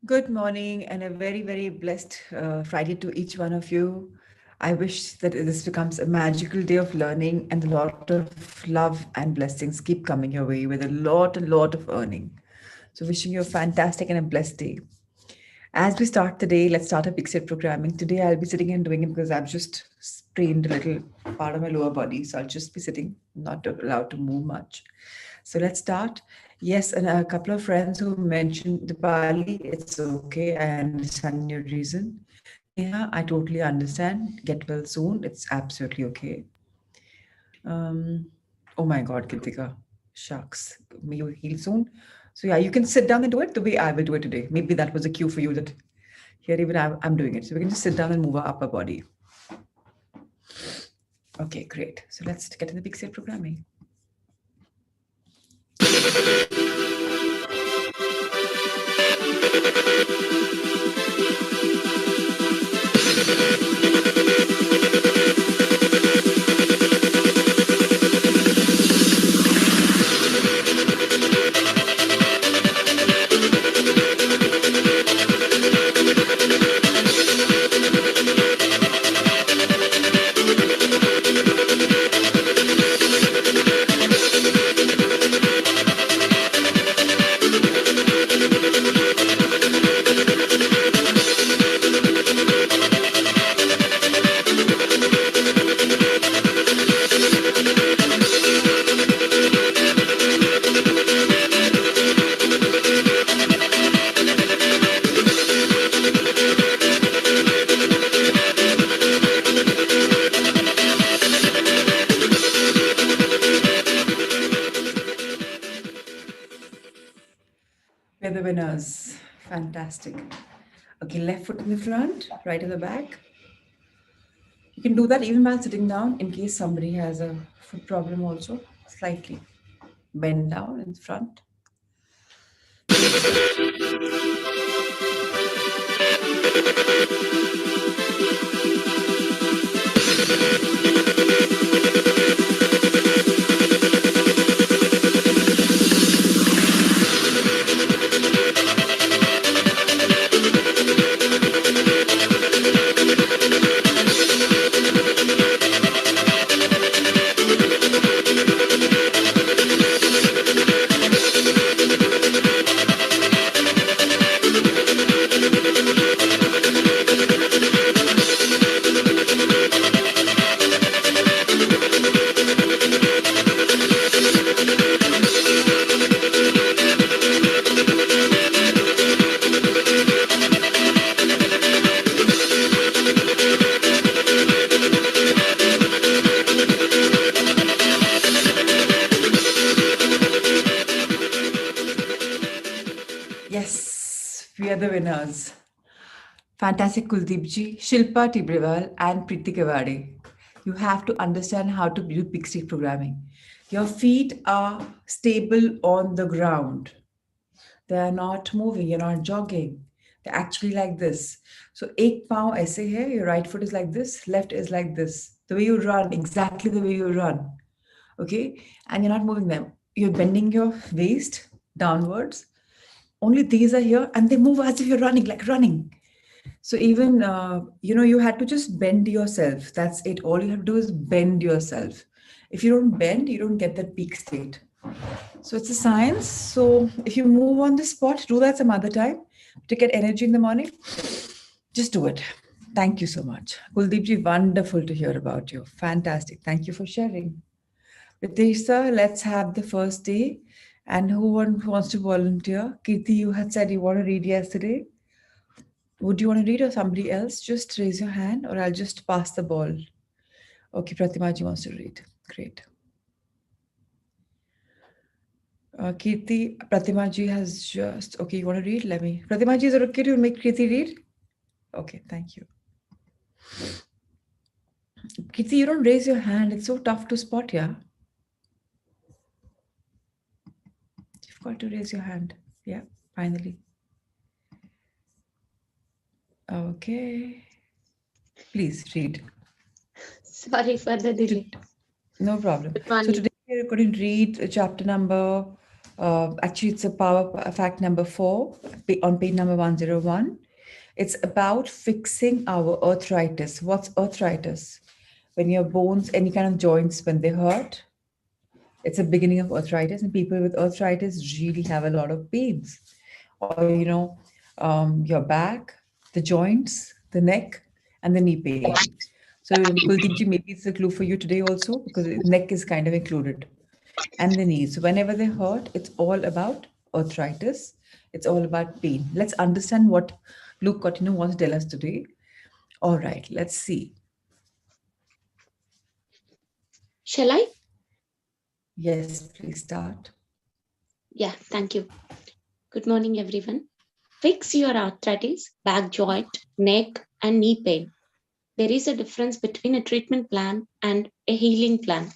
Good morning and a very, very blessed Friday to each one of you. I wish that this becomes a magical day of learning and a lot of love and blessings keep coming your way with a lot of earning. So, wishing you a fantastic and a blessed day. As we start the day, let's start a big set programming. Today, I'll be sitting and doing it because I've just sprained a little part of my lower body. So, I'll just be sitting, not allowed to move much. So let's start. Yes, and a couple of friends who mentioned Dipali, it's okay. I understand your reason. Neha, I totally understand. Get well soon. It's absolutely okay. Oh my God, Kritika. Shucks. May you heal soon. So yeah, you can sit down and do it the way I will do it today. Maybe that was a cue for you that here even I'm doing it. So we can just sit down and move our upper body. Okay, great. So let's get into the big set programming. We're the winners. Fantastic. Okay, left foot in the front, right in the back. You can do that even while sitting down in case somebody has a foot problem also. Slightly bend down in front. Yes, we are the winners. Fantastic Kuldeep ji, Shilpa Tibrewal and Preeti Kewade. You have to understand how to do big stick programming. Your feet are stable on the ground. They are not moving, you're not jogging. They're actually like this. So एक पाँव ऐसे है, your right foot is like this, left is like this. The way you run, exactly the way you run. Okay? And you're not moving them. You're bending your waist downwards. Only these are here and they move as if you're running, like running. So even you had to just bend yourself. That's it. All you have to do is bend yourself. If you don't bend, you don't get that peak state. So it's a science. So if you move on the spot, do that some other time to get energy in the morning. Just do it. Thank you so much. Kuldeep ji, wonderful to hear about you. Fantastic. Thank you for sharing. Ritesh sir, let's have the first day. And who wants to volunteer? Kirti, you had said you want to read yesterday. Would you want to read or somebody else? Just raise your hand or I'll just pass the ball. Okay, Pratimaji wants to read. Great. Kirti, Pratimaji has just. Okay, you want to read? Let me. Pratimaji, is it okay to make Kirti read? Okay, thank you. Kirti, you don't raise your hand. It's so tough to spot, yeah? You've got to raise your hand. Yeah, finally. Okay. Please read. Sorry for the delay. No problem. Good So morning. today we're going to read chapter number Actually, it's a power fact number 4 on page number 101. It's about fixing our arthritis. What's arthritis? When your bones, any kind of joints, when they hurt, it's a beginning of arthritis, and people with arthritis really have a lot of pains. Or, your back, the joints, the neck, and the knee pain. So, Kuldeep ji, maybe it's a clue for you today also because the neck is kind of included and the knees. So whenever they hurt, it's all about arthritis. It's all about pain. Let's understand what Luke Cotino wants to tell us today. All right, let's see. Shall I? Yes, please start. Yeah, thank you. Good morning, everyone. Fix your arthritis, back joint, neck, and knee pain. There is a difference between a treatment plan and a healing plan.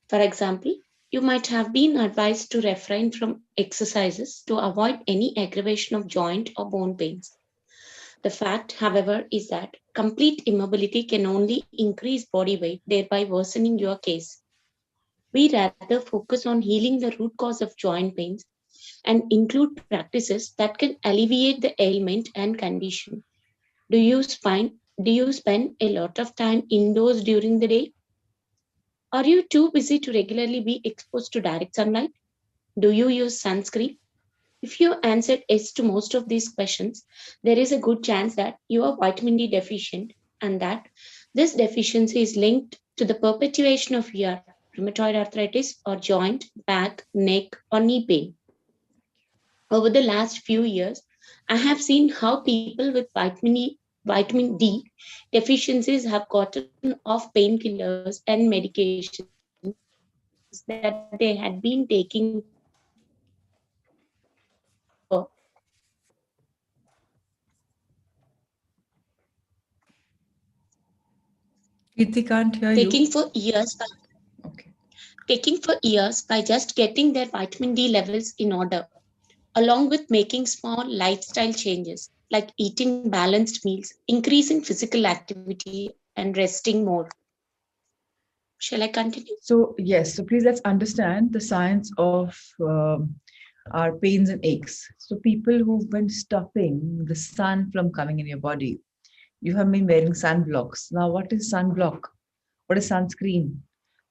For example, you might have been advised to refrain from exercises to avoid any aggravation of joint or bone pains. The fact, however, is that complete immobility can only increase body weight, thereby worsening your case. We rather focus on healing the root cause of joint pains and include practices that can alleviate the ailment and condition. Do you spend a lot of time indoors during the day? Are you too busy to regularly be exposed to direct sunlight? Do you use sunscreen? If you answered yes to most of these questions, there is a good chance that you are vitamin D deficient and that this deficiency is linked to the perpetuation of your rheumatoid arthritis or joint, back, neck, or knee pain. Over the last few years, I have seen how people with vitamin D deficiencies have gotten off painkillers and medications that they had been taking for Kirti can't hear taking you. for years by, Okay. taking for years by just getting their vitamin D levels in order, along with making small lifestyle changes like eating balanced meals, increasing physical activity, and resting more. Shall I continue? So, yes, so please let's understand the science of our pains and aches. So, people who've been stopping the sun from coming in your body, you have been wearing sunblocks. Now, what is sunblock? What is sunscreen?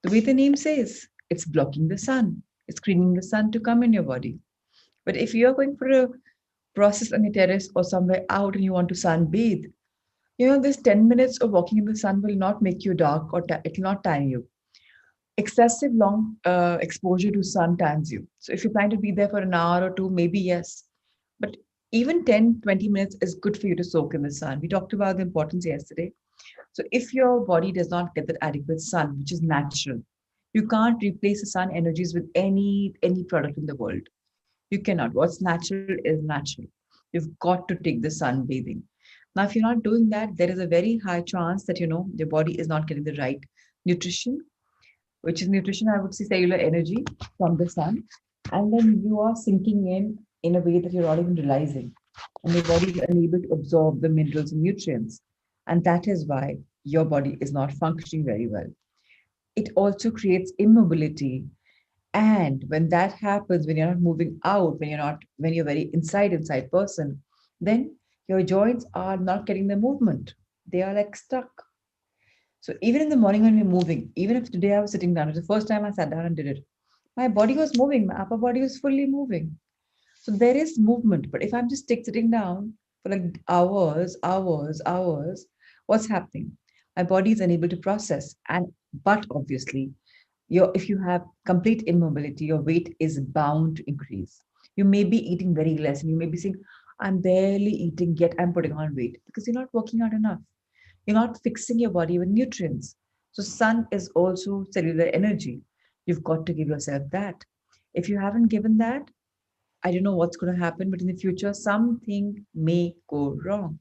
The way the name says, it's blocking the sun, it's screening the sun to come in your body. But if you're going for a process on your terrace or somewhere out and you want to sunbathe, this 10 minutes of walking in the sun will not make you dark or it will not tan you. Excessive long exposure to sun tans you. So if you plan to be there for an hour or two, maybe yes. But even 10, 20 minutes is good for you to soak in the sun. We talked about the importance yesterday. So if your body does not get that adequate sun, which is natural, you can't replace the sun energies with any product in the world. You cannot. What's natural is natural. You've got to take the sun bathing. Now, if you're not doing that, there is a very high chance that your body is not getting the right nutrition, which is nutrition, I would say cellular energy from the sun. And then you are sinking in a way that you're not even realizing. And your body is unable to absorb the minerals and nutrients. And that is why your body is not functioning very well. It also creates immobility. And when that happens, when you're not moving out, when you're very inside person, then your joints are not getting the movement. They are like stuck. So even in the morning when we're moving, even if today I was sitting down, it was the first time I sat down and did it. My body was moving, my upper body was fully moving. So there is movement. But if I'm just sitting down for like hours, what's happening? My body is unable to process. And but obviously, if you have complete immobility, your weight is bound to increase. You may be eating very less, and you may be saying, "I'm barely eating, yet I'm putting on weight," because you're not working out enough. You're not fixing your body with nutrients. So, sun is also cellular energy. You've got to give yourself that. If you haven't given that, I don't know what's going to happen, but in the future, something may go wrong.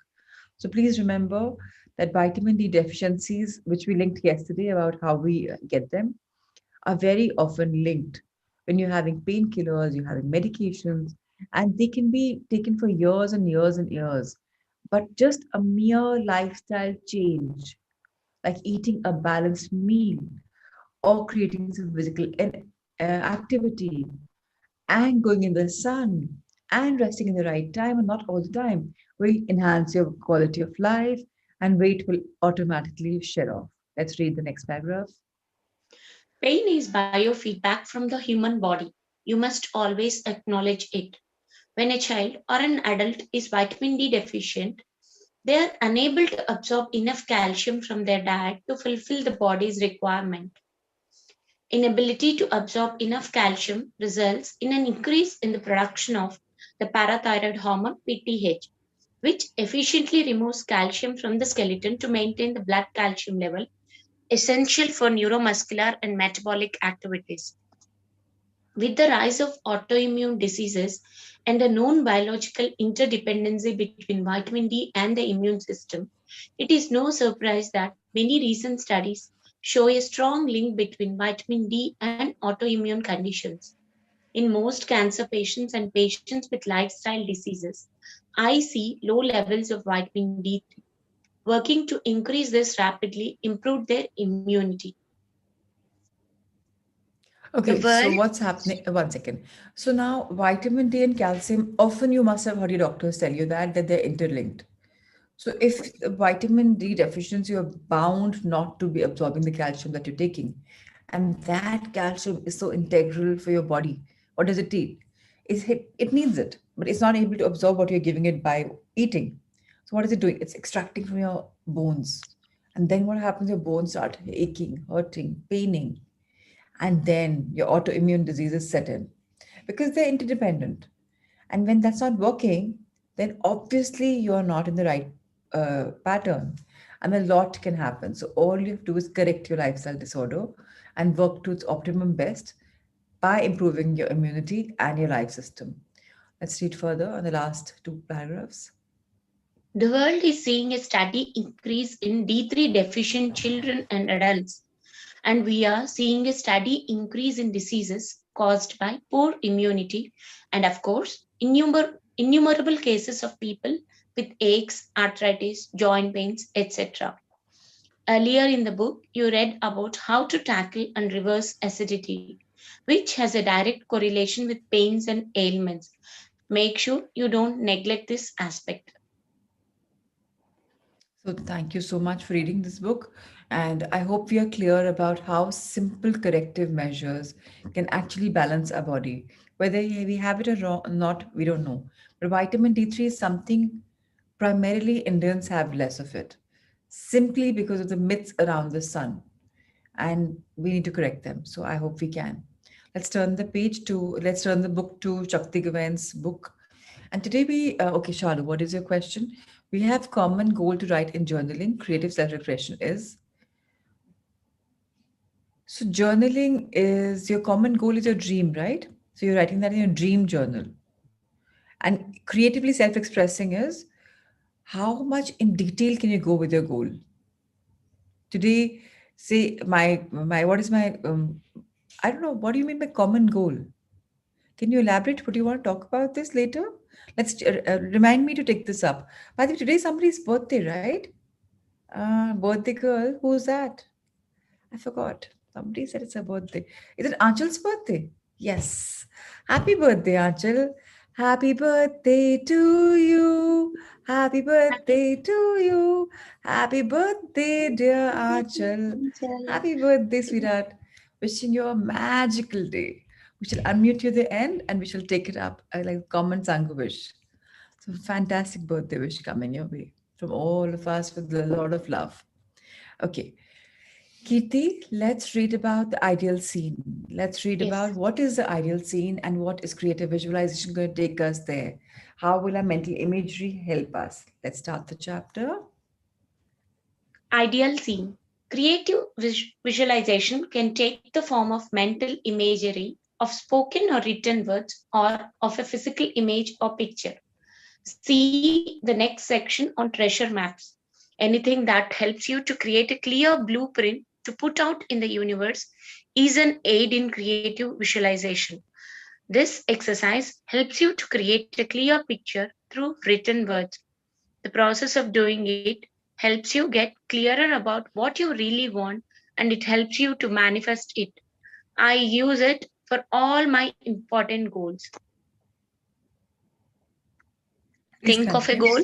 So, please remember that vitamin D deficiencies, which we linked yesterday about how we get them, are very often linked. When you're having painkillers, you're having medications, and they can be taken for years and years and years. But just a mere lifestyle change like eating a balanced meal or creating some physical activity and going in the sun and resting in the right time and not all the time will enhance your quality of life and weight will automatically shed off. Let's read the next paragraph. Pain is biofeedback from the human body. You must always acknowledge it. When a child or an adult is vitamin D deficient, they are unable to absorb enough calcium from their diet to fulfill the body's requirement. Inability to absorb enough calcium results in an increase in the production of the parathyroid hormone PTH, which efficiently removes calcium from the skeleton to maintain the blood calcium level essential for neuromuscular and metabolic activities. With the rise of autoimmune diseases and the known biological interdependency between vitamin D and the immune system, it is no surprise that many recent studies show a strong link between vitamin D and autoimmune conditions. In most cancer patients and patients with lifestyle diseases, I see low levels of vitamin D3. Working to increase this rapidly improve their immunity. The Okay, so world, what's happening? One second. So now vitamin D and calcium, often you must have heard your doctors tell you that they're interlinked. So if the vitamin D deficiency, you're bound not to be absorbing the calcium that you're taking. And that calcium is so integral for your body. What does it need? It needs it, but it's not able to absorb what you're giving it by eating. So what is it doing? It's extracting from your bones. And then what happens? Your bones start aching, hurting, paining. And then your autoimmune diseases set in because they're interdependent. And when that's not working, then obviously you're not in the right pattern. And a lot can happen. So all you have to do is correct your lifestyle disorder and work to its optimum best by improving your immunity and your life system. Let's read further on the last two paragraphs. the world is seeing a steady increase in D3 deficient children and adults, and we are seeing a steady increase in diseases caused by poor immunity, and of course, innumerable cases of people with aches, arthritis, joint pains, etc. Earlier in the book, you read about how to tackle and reverse acidity, which has a direct correlation with pains and ailments. Make sure you don't neglect this aspect. So, thank you so much for reading this book. And I hope we are clear about how simple corrective measures can actually balance our body. Whether we have it or not, we don't know. But vitamin D3 is something primarily Indians have less of it, simply because of the myths around the sun. And we need to correct them. So, I hope we can. Let's turn the book to Shakti Gawain's book. And today okay, Shalu, what is your question? We have common goal to write in journaling. Creative self-reflection is. So journaling is your common goal is your dream, right? So you're writing that in your dream journal. And creatively self-expressing is how much in detail can you go with your goal? Today, say my what is my I don't know, what do you mean by common goal? Can you elaborate? Would you want to talk about this later? Let's remind me to take this up. By the way, today is somebody's birthday, right? Birthday girl. Who's that? I forgot. Somebody said it's her birthday. Is it Anchal's birthday? Yes. Happy birthday, Anchal. Happy birthday to you. Happy birthday to you. Happy birthday, dear Anchal. Happy birthday, sweetheart. Wishing you a magical day. We shall unmute you at the end and we shall take it up like common Sangha wish. So fantastic birthday wish coming your way from all of us with a lot of love. Okay. Kirti, let's read about the ideal scene. Let's read Yes. about what is the ideal scene and what is creative visualization going to take us there. How will our mental imagery help us? Let's start the chapter. Ideal scene. Creative visualization can take the form of mental imagery of spoken or written words or of a physical image or picture. See the next section on treasure maps. Anything that helps you to create a clear blueprint to put out in the universe is an aid in creative visualization. This exercise helps you to create a clear picture through written words. The process of doing it helps you get clearer about what you really want and it helps you to manifest it. I use it for all my important goals. Please Think of a continue. goal.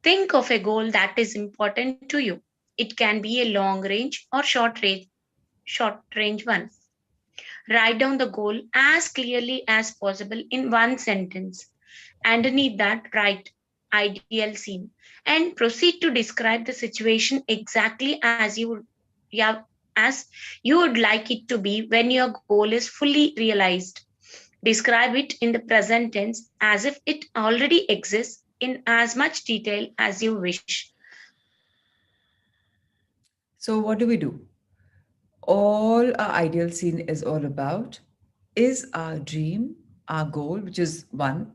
Think of a goal that is important to you. It can be a long range or short range one. Write down the goal as clearly as possible in one sentence. Underneath that, write ideal scene and proceed to describe the situation exactly yeah, as you would like it to be when your goal is fully realized. Describe it in the present tense as if it already exists in as much detail as you wish. So, what do we do? All our ideal scene is all about is our dream, our goal, which is one,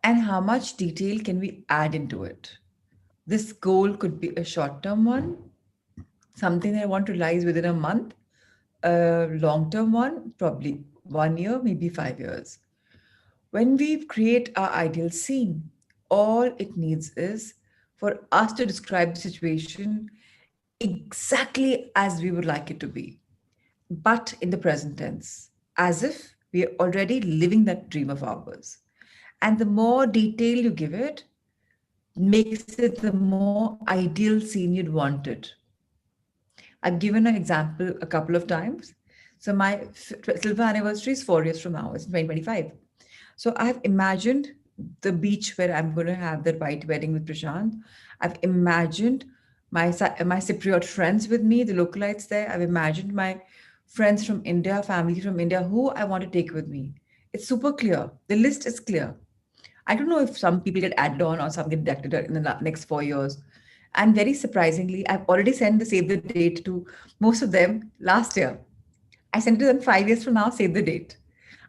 and how much detail can we add into it. This goal could be a short term one, something that I want to realize within a month, a long term one, probably 1 year, maybe 5 years. When we create our ideal scene, all it needs is for us to describe the situation exactly as we would like it to be, but in the present tense, as if we are already living that dream of ours. And the more detail you give it, makes it the more ideal scene you'd want it. I've given an example a couple of times. So my silver anniversary is 4 years from now. It's 2025. So I've imagined the beach where I'm going to have that white wedding with Prashant. I've imagined my Cypriot friends with me, the localites there. I've imagined my friends from India, family from India, who I want to take with me. It's super clear. The list is clear. I don't know if some people get added on or some get deducted in the next 4 years. And very surprisingly, I've already sent the save the date to most of them last year. I sent it to them 5 years from now, save the date.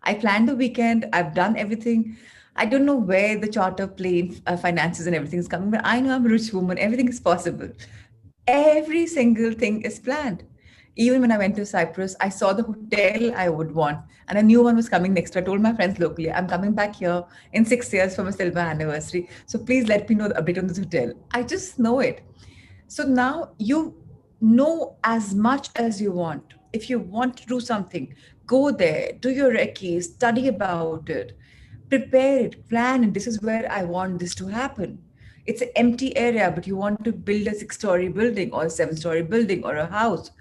I planned the weekend. I've done everything. I don't know where the charter plane, finances, and everything is coming, but I know I'm a rich woman. Everything is possible. Every single thing is planned. Even when I went to Cyprus, I saw the hotel I would want, and a new one was coming next. So I told my friends locally, I'm coming back here in 6 years for my silver anniversary. So please let me know a bit on this hotel. I just know it. So now you know as much as you want. If you want to do something, go there, do your recce, study about it, prepare it, plan it. This is where I want this to happen. It's an empty area, but you want to build a 6 story building or a 7 story building or a house.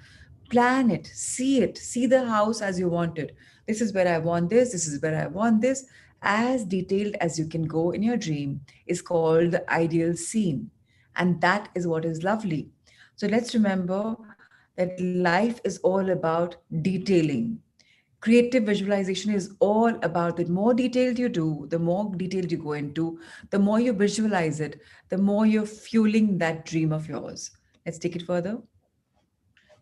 Plan it, see the house as you want it. This is where I want this is where I want this. As detailed as you can go in your dream is called the ideal scene. And that is what is lovely. So let's remember that life is all about detailing. Creative visualization is all about the more detailed you do, the more detailed you go into, the more you visualize it, the more you're fueling that dream of yours. Let's take it further.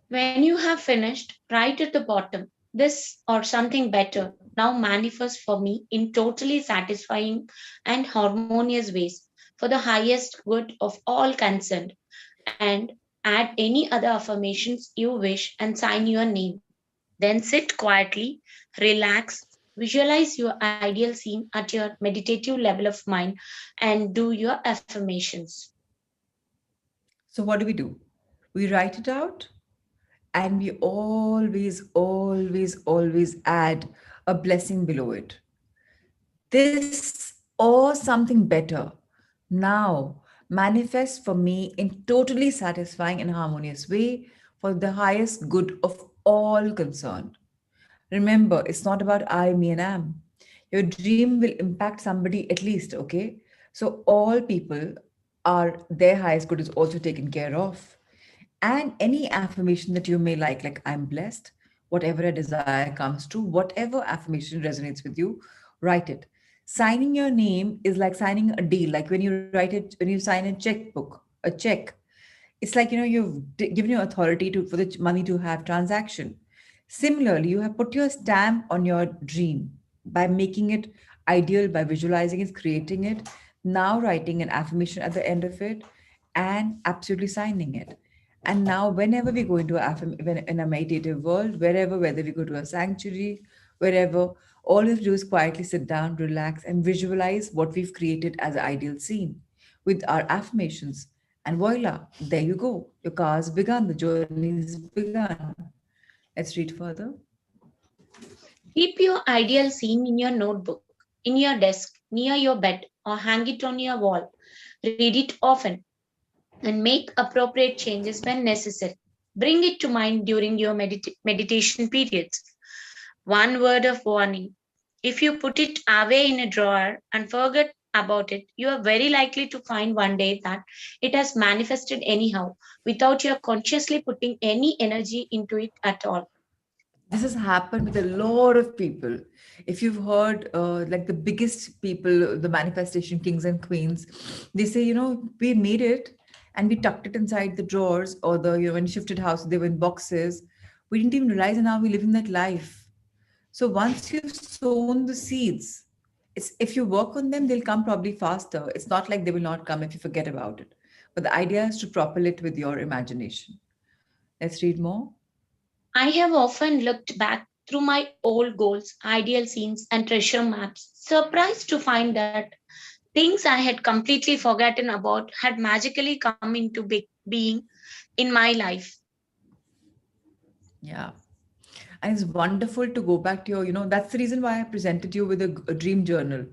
When you have finished, write at the bottom, this or something better now manifests for me in totally satisfying and harmonious ways for the highest good of all concerned, and add any other affirmations you wish and sign your name. Then sit quietly, relax, visualize your ideal scene at your meditative level of mind, and do your affirmations. So, what do? We write it out and we always add a blessing below it. This or something better now manifests for me in totally satisfying and harmonious way for the highest good of all concerned. Remember, it's not about I, me, and am. Your dream will impact somebody at least, okay? So all people are their highest good is also taken care of. And any affirmation that you may like I'm blessed, whatever a desire comes to, whatever affirmation resonates with you, write it. Signing your name is like signing a deal, like when you write it, when you sign a checkbook, a check. It's like, you've given your authority to for the money to have transaction. Similarly, you have put your stamp on your dream by making it ideal, by visualizing it, creating it, now writing an affirmation at the end of it, and absolutely signing it. And now, whenever we go into in a meditative world, wherever, whether we go to a sanctuary, wherever, all we have to do is quietly sit down, relax, and visualize what we've created as an ideal scene with our affirmations. And voila, there you go. Your car's begun, the journey's begun. Let's read further. Keep your ideal scene in your notebook, in your desk, near your bed, or hang it on your wall. Read it often and make appropriate changes when necessary. Bring it to mind during your meditation periods. One word of warning: if you put it away in a drawer and forget about it, you are very likely to find one day that it has manifested anyhow, without your consciously putting any energy into it at all. This has happened with a lot of people. If you've heard, like the biggest people, the manifestation kings and queens, they say, we made it and we tucked it inside the drawers, or when we shifted house, they were in boxes. We didn't even realize, and now we're living that life. So once you've sown the seeds, if you work on them, they'll come probably faster. It's not like they will not come if you forget about it. But the idea is to propel it with your imagination. Let's read more. I have often looked back through my old goals, ideal scenes, and treasure maps, surprised to find that things I had completely forgotten about had magically come into being in my life. Yeah. And it's wonderful to go back to that's the reason why I presented you with a dream journal.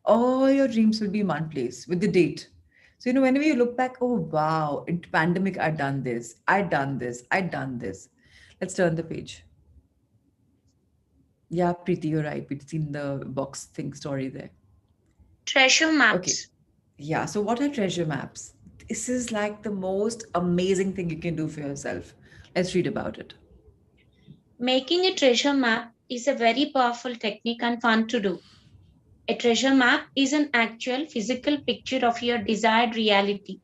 All your dreams will be in one place with the date. So, whenever you look back, oh, wow, in pandemic, I'd done this, I'd done this, I'd done this. Let's turn the page. Yeah, Preeti, you're right. We've seen the box thing story there. Treasure Okay. maps. Yeah. So, what are treasure maps? This is like the most amazing thing you can do for yourself. Let's read about it. Making a treasure map is a very powerful technique and fun to do. A treasure map is an actual physical picture of your desired reality.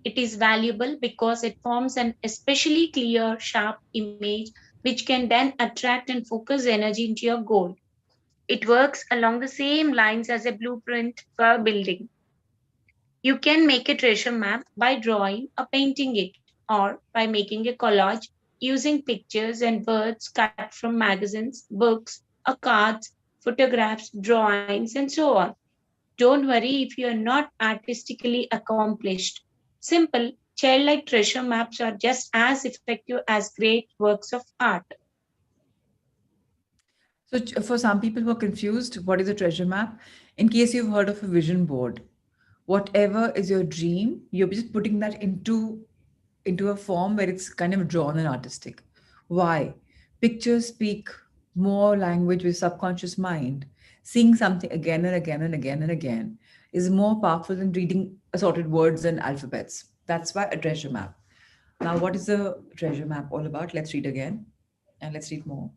It is valuable because it forms an especially clear, sharp image which can then attract and focus energy into your goal. It works along the same lines as a blueprint for a building. You can make a treasure map by drawing or painting it, or by making a collage using pictures and words cut from magazines, books, or cards, photographs, drawings, and so on. Don't worry if you are not artistically accomplished. Simple, childlike treasure maps are just as effective as great works of art. So, for some people who are confused, what is a treasure map? In case you've heard of a vision board, whatever is your dream, you're just putting that into a form where it's kind of drawn and artistic. Why? Pictures speak more language with subconscious mind. Seeing something again and again and again and again is more powerful than reading assorted words and alphabets. That's why a treasure map. Now, what is the treasure map all about? Let's read again and let's read more.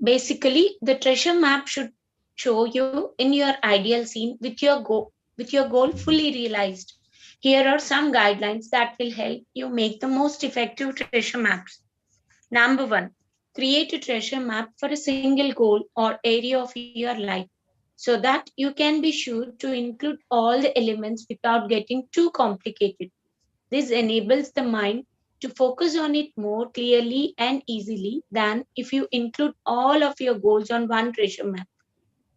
Basically, the treasure map should show you in your ideal scene with your goal fully realized. Here are some guidelines that will help you make the most effective treasure maps. Number 1, create a treasure map for a single goal or area of your life so that you can be sure to include all the elements without getting too complicated. This enables the mind to focus on it more clearly and easily than if you include all of your goals on one treasure map.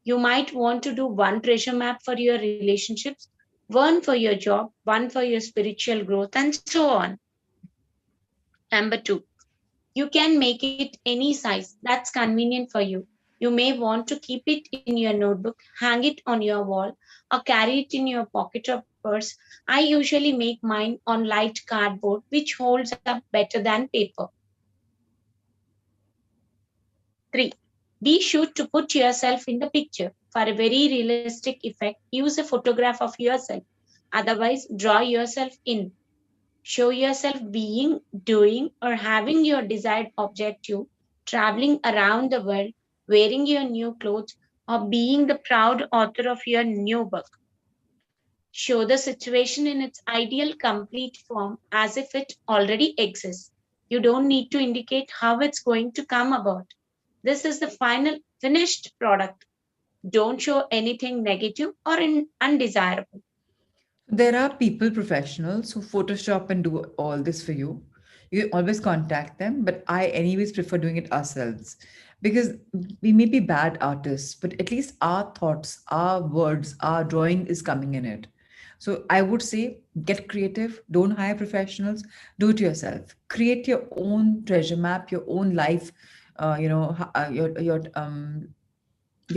You might want to do one treasure map for your relationships, one for your job, one for your spiritual growth, and so on. Number 2, you can make it any size that's convenient for you. You may want to keep it in your notebook, hang it on your wall, or carry it in your pocket or purse. I usually make mine on light cardboard, which holds up better than paper. 3. Be sure to put yourself in the picture. For a very realistic effect, use a photograph of yourself. Otherwise, draw yourself in. Show yourself being, doing, or having your desired objective, traveling around the world, wearing your new clothes, or being the proud author of your new book. Show the situation in its ideal complete form as if it already exists. You don't need to indicate how it's going to come about. This is the final finished product. Don't show anything negative or undesirable. There are people professionals who Photoshop and do all this for you. You always contact them, but I, anyways, prefer doing it ourselves because we may be bad artists, but at least our thoughts, our words, our drawing is coming in it. So I would say get creative, don't hire professionals, do it yourself. Create your own treasure map, your own life, your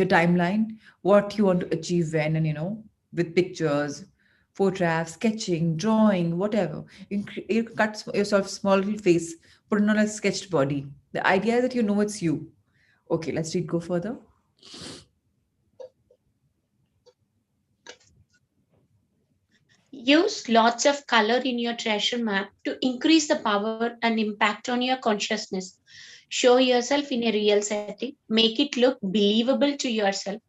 timeline, what you want to achieve when, and with pictures, photographs, sketching, drawing, whatever. You cut yourself small little face, put it on a sketched body. The idea is that it's you. Okay, let's read go further. Use lots of color in your treasure map to increase the power and impact on your consciousness. Show yourself in a real setting, make it look believable to yourself.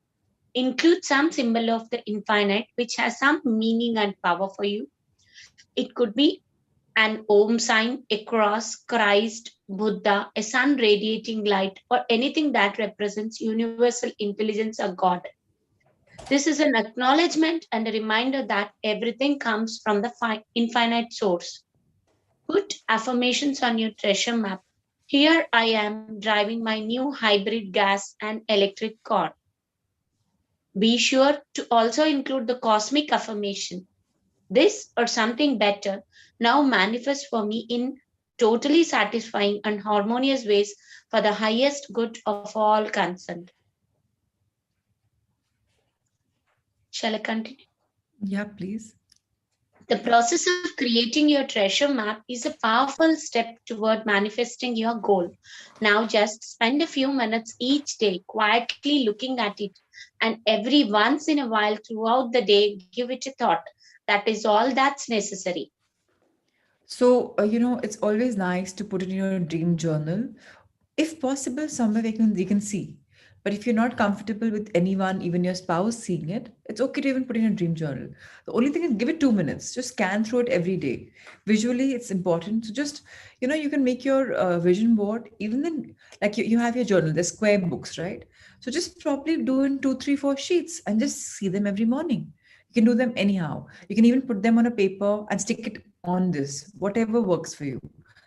Include some symbol of the infinite which has some meaning and power for you. It could be an Om sign, a cross, Christ, Buddha, a sun radiating light, or anything that represents universal intelligence or God. This is an acknowledgement and a reminder that everything comes from the infinite source. Put affirmations on your treasure map. Here I am driving my new hybrid gas and electric car. Be sure to also include the cosmic affirmation. This or something better now manifests for me in totally satisfying and harmonious ways for the highest good of all concerned. Shall I continue? Yeah, please. The process of creating your treasure map is a powerful step toward manifesting your goal. Now, just spend a few minutes each day quietly looking at it, and every once in a while throughout the day, give it a thought. That is all that's necessary. So, it's always nice to put it in your dream journal, if possible, somewhere they can see. But if you're not comfortable with anyone, even your spouse, seeing it, it's okay to even put in a dream journal. The only thing is give it 2 minutes. Just scan through it every day. Visually, it's important. So just, you can make your vision board, even then, like you have your journal, there's square books, right? So just probably do in two, three, four sheets and just see them every morning. You can do them anyhow. You can even put them on a paper and stick it on this, whatever works for you.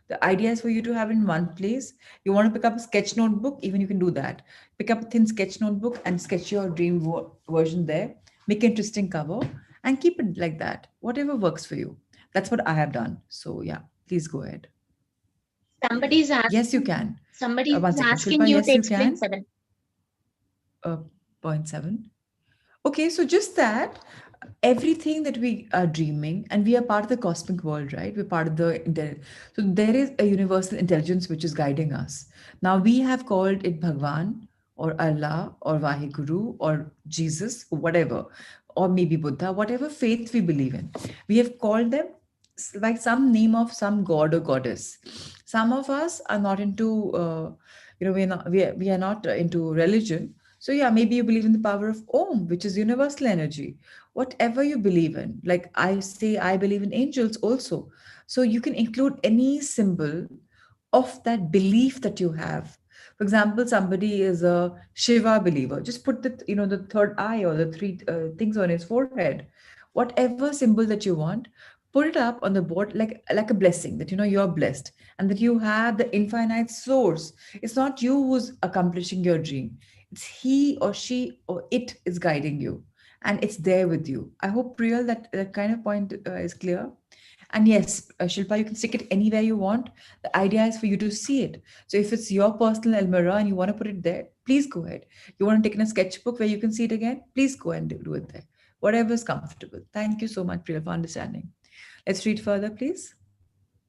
The idea is for you to have in one place. You want to pick up a sketch notebook, even you can do that. Pick up a thin sketch notebook and sketch your dream version there. Make an interesting cover and keep it like that. Whatever works for you. That's what I have done. So yeah, please go ahead. Somebody is Yes, you asking, can. somebody is One second, asking Shilpa. you to Yes, you explain can. 7. Point seven. Okay, so just that everything that we are dreaming, and we are part of the cosmic world, right? We're part of so there is a universal intelligence which is guiding us. Now we have called it Bhagwan or Allah or Vaheguru or Jesus, whatever, or maybe Buddha, whatever faith we believe in. We have called them by some name of some god or goddess. Some of us are not into, we are not into religion. So yeah, maybe you believe in the power of Om, which is universal energy. Whatever you believe in, like I say, I believe in angels also. So you can include any symbol of that belief that you have. For example, somebody is a Shiva believer. Just put the third eye or the three things on his forehead. Whatever symbol that you want, put it up on the board like a blessing that you're blessed and that you have the infinite source. It's not you who's accomplishing your dream. It's he or she or it is guiding you, and it's there with you. I hope, Priyal, that kind of point is clear. And yes, Shilpa, you can stick it anywhere you want. The idea is for you to see it. So if it's your personal Almira and you want to put it there, please go ahead. You want to take in a sketchbook where you can see it again, please go and do it there. Whatever is comfortable. Thank you so much, Priya, for understanding. Let's read further, please.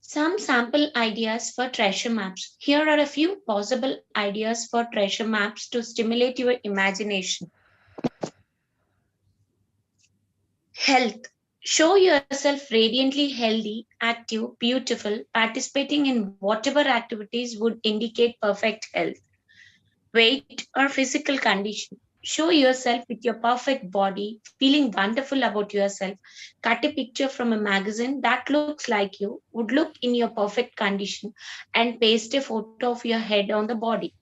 Some sample ideas for treasure maps. Here are a few possible ideas for treasure maps to stimulate your imagination. Health. Show yourself radiantly healthy, active, beautiful, participating in whatever activities would indicate perfect health. Weight or physical condition. Show yourself with your perfect body, feeling wonderful about yourself. Cut a picture from a magazine that looks like you, would look in your perfect condition, and paste a photo of your head on the body.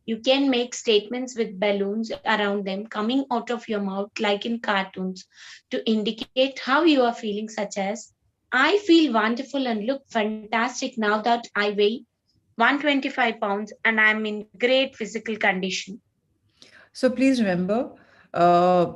You can make statements with balloons around them coming out of your mouth, like in cartoons, to indicate how you are feeling, such as, I feel wonderful and look fantastic now that I weigh 125 pounds and I am in great physical condition. So please remember,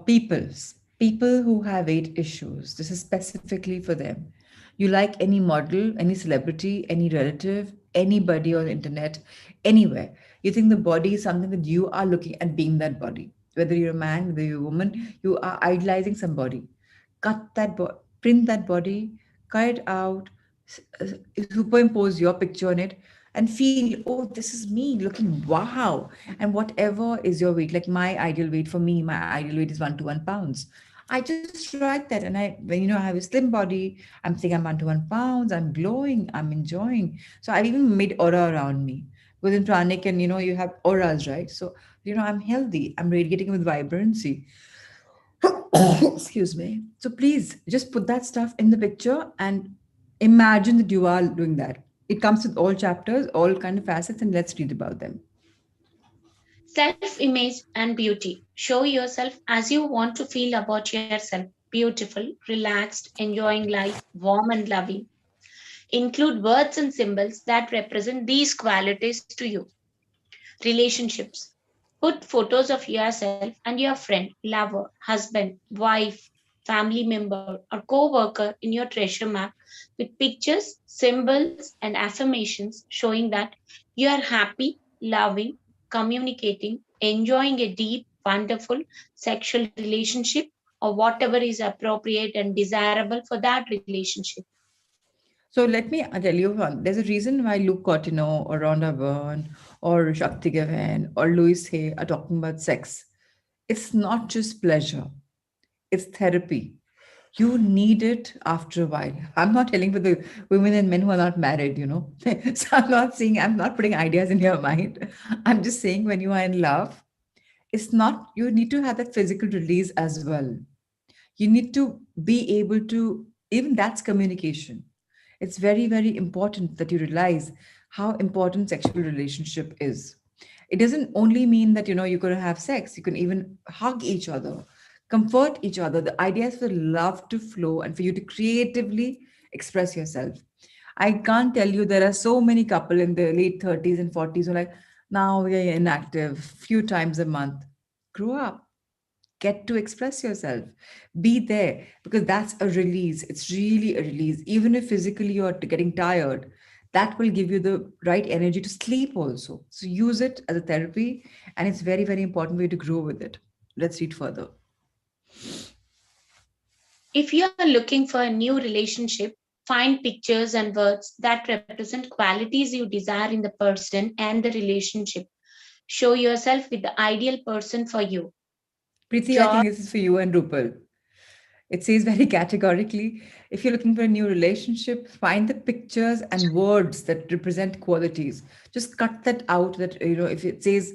people who have weight issues. This is specifically for them. You like any model, any celebrity, any relative, anybody on the internet, anywhere. You think the body is something that you are looking at being that body. Whether you're a man, whether you're a woman, you are idolizing somebody. Cut that, print that body, cut it out, superimpose your picture on it, and feel, oh, this is me looking wow. And whatever is your weight, like my ideal weight, for me, my ideal weight is 1 to 1 pounds. I just write that, and when I have a slim body, I'm saying I'm 1 to 1 pounds, I'm glowing, I'm enjoying. So I've even made aura around me. Because in pranic, and you have auras, right? So I'm healthy, I'm radiating with vibrancy. Excuse me. So please just put that stuff in the picture and imagine that you are doing that. It comes with all chapters, all kind of facets, and let's read about them. Self image and beauty. Show yourself as you want to feel about yourself: beautiful, relaxed, enjoying life, warm, and loving. Include words and symbols that represent these qualities to you. Relationships. Put photos of yourself and your friend, lover, husband, wife, family member, or co worker in your treasure map with pictures, symbols, and affirmations showing that you are happy, loving, communicating, enjoying a deep, wonderful sexual relationship, or whatever is appropriate and desirable for that relationship. So let me tell you one. There's a reason why Luke Cottino or Rhonda Byrne or Shakti Gavan or Louis Hay are talking about sex. It's not just pleasure, it's therapy. You need it after a while. I'm not telling for the women and men who are not married. So I'm not putting ideas in your mind. I'm just saying when you are in love, it's not, you need to have that physical release as well. You need to be able to, even that's communication. It's very, very important that you realize how important sexual relationship is. It doesn't only mean that you're going to have sex. You can even hug each other, comfort each other. The idea is for love to flow and for you to creatively express yourself. I can't tell you, there are so many couple in the late 30s and 40s who are like, now we are inactive few times a month. Grow up, get to express yourself, be there, because that's a release. It's really a release. Even if physically you're getting tired, that will give you the right energy to sleep also. So use it as a therapy, and it's very, very important way to grow with it. Let's read further. If you are looking for a new relationship, find pictures and words that represent qualities you desire in the person and the relationship. Show yourself with the ideal person for you. Preeti, I Joy. think this is for you and Rupal. It says very categorically, if you're looking for a new relationship, find the pictures and words that represent qualities. Just cut that out. That, if it says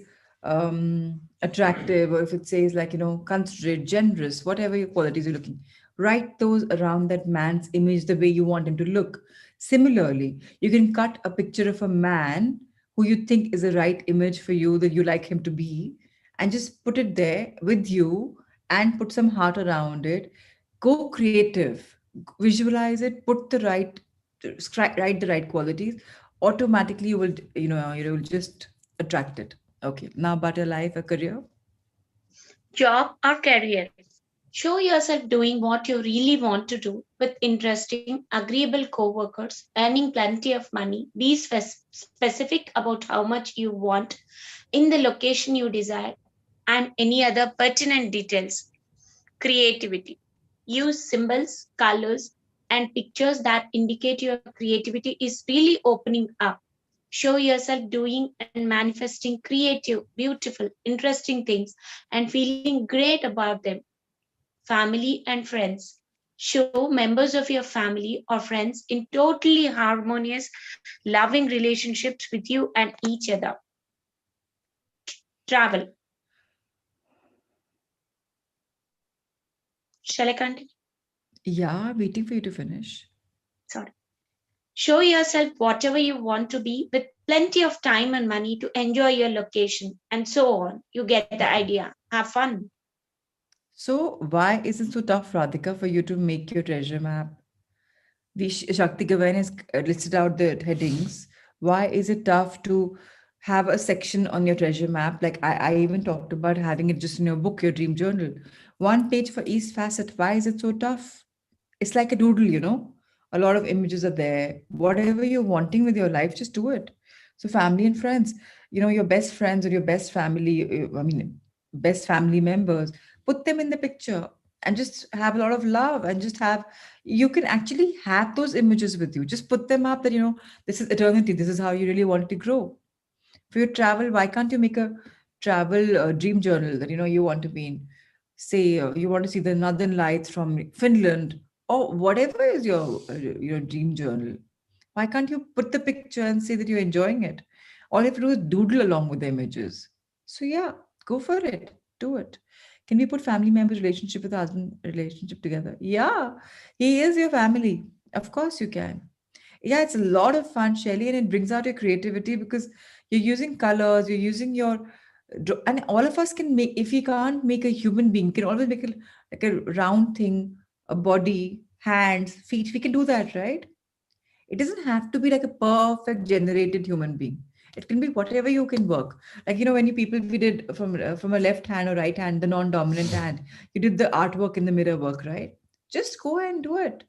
attractive, or if it says, like, considerate, generous, whatever your qualities you're looking, write those around that man's image the way you want him to look. Similarly, you can cut a picture of a man who you think is the right image for you, that you like him to be, and just put it there with you, and put some heart around it. Go creative, visualize it, put the right, write the right qualities. Automatically you will just attract it. Okay, now about a life, a career. Job or career. Show yourself doing what you really want to do with interesting, agreeable co-workers, earning plenty of money. Be specific about how much you want in the location you desire and any other pertinent details. Creativity. Use symbols, colors, and pictures that indicate your creativity is really opening up. Show yourself doing and manifesting creative, beautiful, interesting things and feeling great about them. Family and friends. Show members of your family or friends in totally harmonious, loving relationships with you and each other. Travel. Shall I continue? Yeah, waiting for you to finish. Sorry. Show yourself whatever you want to be with plenty of time and money to enjoy your location and so on. You get the idea. Have fun. So why is it so tough, Radhika, for you to make your treasure map? Shakti Gawain has listed out the headings. Why is it tough to have a section on your treasure map? Like I even talked about having it just in your book, your dream journal. One page for each facet. Why is it so tough? It's like a doodle. A lot of images are there. Whatever you're wanting with your life, just do it. So family and friends, your best friends or your best family, best family members, put them in the picture and just have a lot of love and just have, you can actually have those images with you. Just put them up that, this is eternity. This is how you really want to grow. For your travel, why can't you make a travel dream journal that, you want to be in, say, you want to see the northern lights from Finland or whatever is your dream journal. Why can't you put the picture and say that you're enjoying it? All you have to do is doodle along with the images. So yeah, go for it. Do it. Can we put family members' relationship with husband relationship together? Yeah, he is your family. Of course you can. Yeah, it's a lot of fun, Shelly, and it brings out your creativity because you're using colors, you're using your and all of us can make, if we can't make a human being, can always make a like a round thing, a body, hands, feet. We can do that, right? It doesn't have to be like a perfect generated human being. It can be whatever you can work. Like when you people we did from a left hand or right hand, the non-dominant hand, you did the artwork in the mirror work, right? Just go and do it.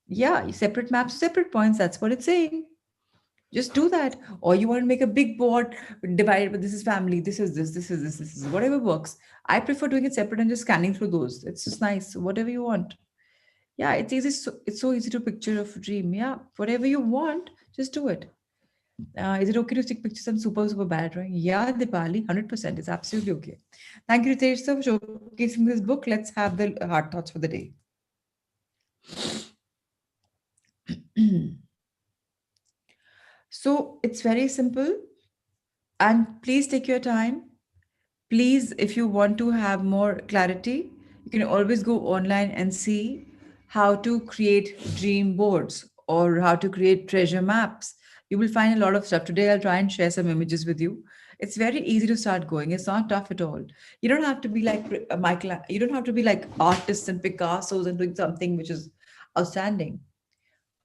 Yeah, separate maps, separate points. That's what it's saying. Just do that. Or you want to make a big board divided, but this is family, this is this is whatever works. I prefer doing it separate and just scanning through those. It's just nice. Whatever you want. Yeah, it's easy. It's so easy to picture of a dream. Yeah, whatever you want, just do it. Is it okay to take pictures? I'm super bad, right? Yeah, Dipali, 100%. It's absolutely okay. Thank you, Ritesh, sir, for showcasing this book. Let's have the hard thoughts for the day. So it's very simple, and please take your time. Please, if you want to have more clarity, you can always go online and see how to create dream boards or how to create treasure maps. You will find a lot of stuff. Today, I'll try and share some images with you. It's very easy to start going. It's not tough at all. You don't have to be like Michael. You don't have to be like artists and Picassos and doing something which is outstanding.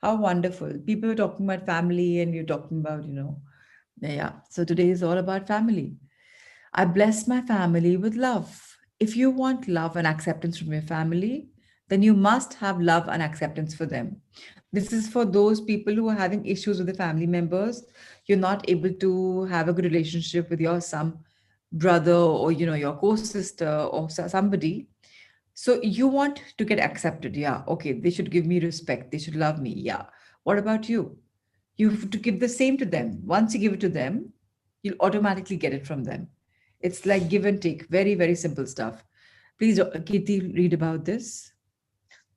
How wonderful. People were talking about family and you're talking about, yeah. So today is all about family. I bless my family with love. If you want love and acceptance from your family, then you must have love and acceptance for them. This is for those people who are having issues with the family members. You're not able to have a good relationship with your some brother or your co-sister or somebody. So you want to get accepted. Yeah, okay, they should give me respect. They should love me. Yeah. What about you? You have to give the same to them. Once you give it to them, you'll automatically get it from them. It's like give and take. Very, very simple stuff. Please, Kirti, read about this.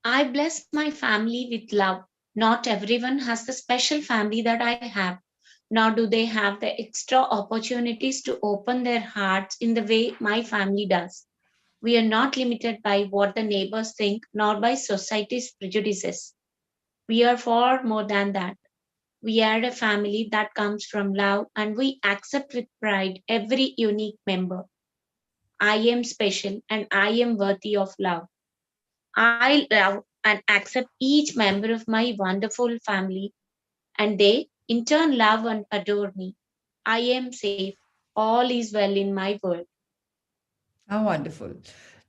I bless my family with love. Not everyone has the special family that I have, nor do they have the extra opportunities to open their hearts in the way my family does. We are not limited by what the neighbors think, nor by society's prejudices. We are far more than that. We are a family that comes from love, and we accept with pride every unique member. I am special and I am worthy of love. I love and accept each member of my wonderful family, and they in turn love and adore me. I am safe. All is well in my world. How wonderful.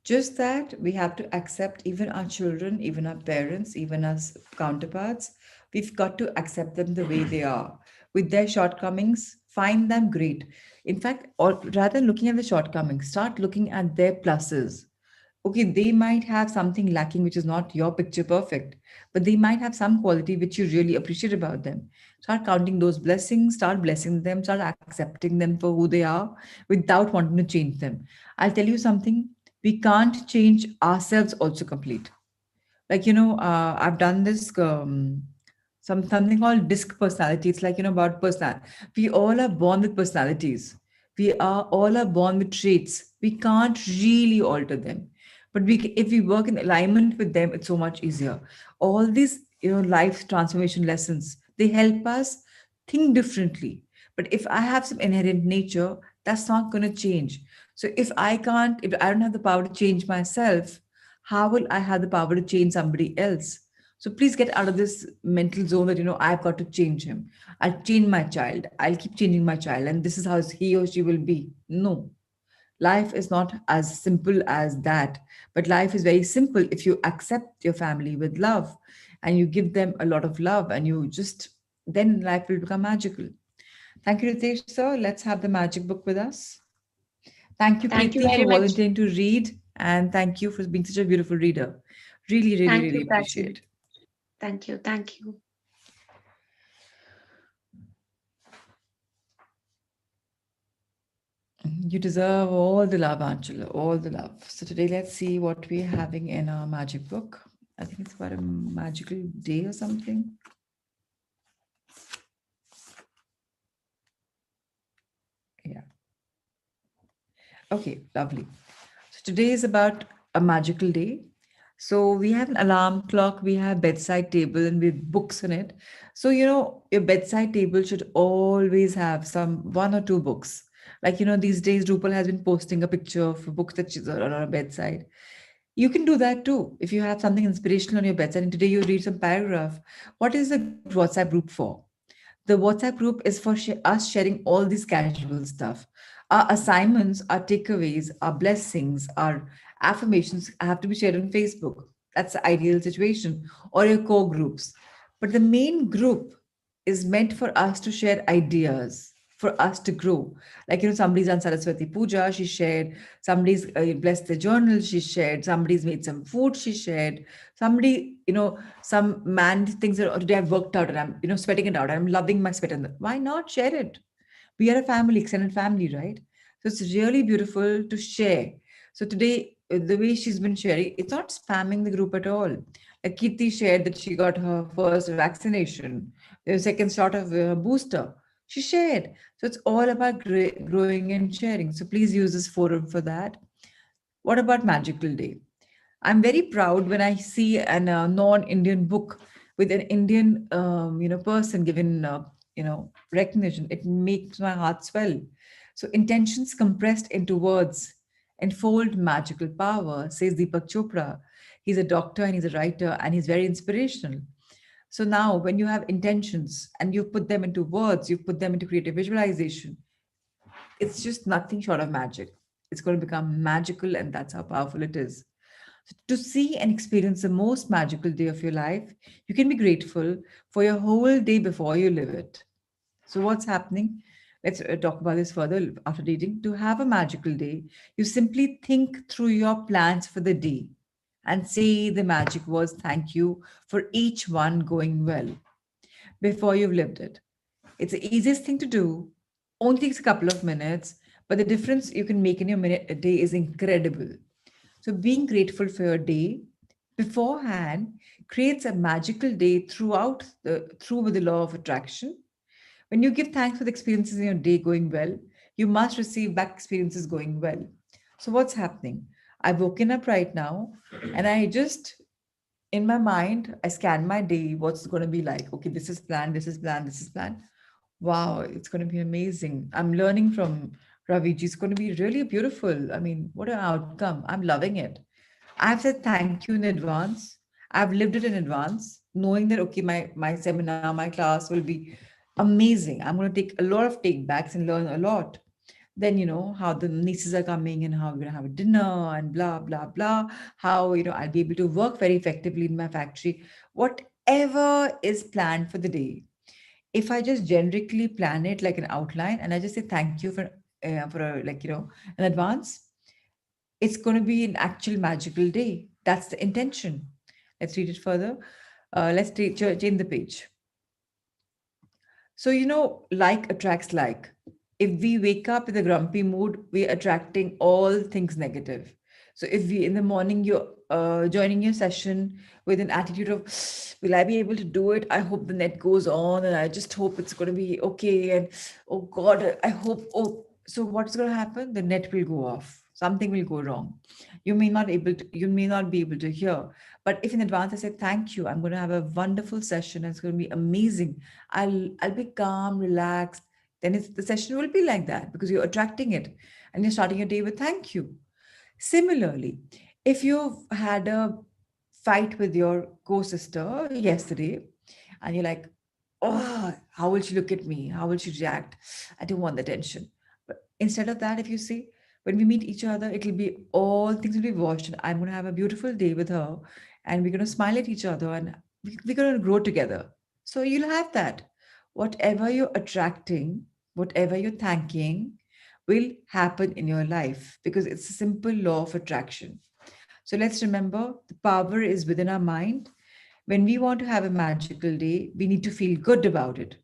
Just that we have to accept even our children, even our parents, even our counterparts. We've got to accept them the way they are. With their shortcomings, find them great. In fact, or rather than looking at the shortcomings, start looking at their pluses. Okay, they might have something lacking which is not your picture perfect, but they might have some quality which you really appreciate about them. Start counting those blessings, start blessing them, start accepting them for who they are without wanting to change them. I'll tell you something, we can't change ourselves also complete. Like I've done this something called disc personality. It's like about person, we all are born with personalities. We are all are born with traits. We can't really alter them, but if we work in alignment with them, it's so much easier. All these life transformation lessons, they help us think differently. But if I have some inherent nature, that's not going to change. So if I don't have the power to change myself, how will I have the power to change somebody else? So please get out of this mental zone that, I've got to change him. I'll change my child. I'll keep changing my child. And this is how he or she will be. No, life is not as simple as that. But life is very simple if you accept your family with love and you give them a lot of love and you just, then life will become magical. Thank you, Ritesh, sir. Let's have the magic book with us. Thank you, Thank you Preeti, very for much. volunteering to read, and thank you for being such a beautiful reader. Really, really, Thank really you, Prachi. appreciate. Thank you. Thank you. You deserve all the love, Angela, all the love. So today, let's see what we're having in our magic book. I think it's about a magical day or something. Yeah. Okay, lovely. So today is about a magical day. So we have an alarm clock, we have bedside table, and with books on it. So your bedside table should always have some one or two books. Like these days Rupal has been posting a picture of a book that she's on her bedside. You can do that too. If you have something inspirational on your bedside and today you read some paragraph, what is the WhatsApp group for? The WhatsApp group is for us sharing all this casual stuff. Our assignments, our takeaways, our blessings, our affirmations have to be shared on Facebook. That's the ideal situation, or your core groups. But the main group is meant for us to share ideas, for us to grow. Like, somebody's done Saraswati Puja, she shared. Somebody's blessed the journal, she shared. Somebody's made some food, she shared. Somebody, some man thinks that, "Oh, today I've worked out and I'm, sweating it out. I'm loving my sweat." And why not share it? We are a family, extended family, right? So it's really beautiful to share. So today, the way she's been sharing, it's not spamming the group at all. Like Kirti shared that she got her first vaccination, the second shot of booster. She shared. So it's all about growing and sharing. So please use this forum for that. What about Magical Day? I'm very proud when I see an non-Indian book with an Indian, person given, recognition. It makes my heart swell. So intentions compressed into words enfold magical power, says Deepak Chopra. He's a doctor and he's a writer and he's very inspirational. So now, when you have intentions and you put them into words, you put them into creative visualization, it's just nothing short of magic. It's going to become magical, and that's how powerful it is. To see and experience the most magical day of your life, you can be grateful for your whole day before you live it. So, what's happening? Let's talk about this further after reading. To have a magical day, you simply think through your plans for the day and say the magic words thank you for each one going well before you've lived it. It's the easiest thing to do, only takes a couple of minutes, but the difference you can make in your minute a day is incredible. So, being grateful for your day beforehand creates a magical day through with the law of attraction. When you give thanks for the experiences in your day going well, you must receive back experiences going well. So, what's happening? I've woken up right now and I just, in my mind, I scan my day, what's going to be like. Okay, this is planned, this is planned, this is planned. Wow, it's going to be amazing. I'm learning from Raviji. It's going to be really beautiful. I mean, what an outcome. I'm loving it. I've said thank you in advance. I've lived it in advance, knowing that okay, my seminar, my class will be amazing. I'm going to take a lot of take backs and learn a lot. Then how the nieces are coming and how we're going to have a dinner and blah blah blah. How I'll be able to work very effectively in my factory. Whatever is planned for the day, if I just generically plan it like an outline and I just say thank you for like in advance, it's going to be an actual magical day. That's the intention. Let's read it further. Change the page. So, like attracts like. If we wake up with a grumpy mood, we're attracting all things negative. So, if we in the morning you're joining your session with an attitude of, will I be able to do it? I hope the net goes on and I just hope it's going to be okay. And oh God, I hope, so what's going to happen? The net will go off. Something will go wrong. You may not be able to hear. But if in advance I say, thank you, I'm going to have a wonderful session. It's going to be amazing. I'll be calm, relaxed. Then the session will be like that because you're attracting it and you're starting your day with thank you. Similarly, if you've had a fight with your co-sister yesterday and you're like, oh, how will she look at me? How will she react? I don't want the tension. But instead of that, if you see, when we meet each other, it'll be all things will be washed, and I'm going to have a beautiful day with her, and we're going to smile at each other, and we're going to grow together. So you'll have that. Whatever you're attracting, whatever you're thanking will happen in your life because it's a simple law of attraction. So let's remember the power is within our mind. When we want to have a magical day, we need to feel good about it.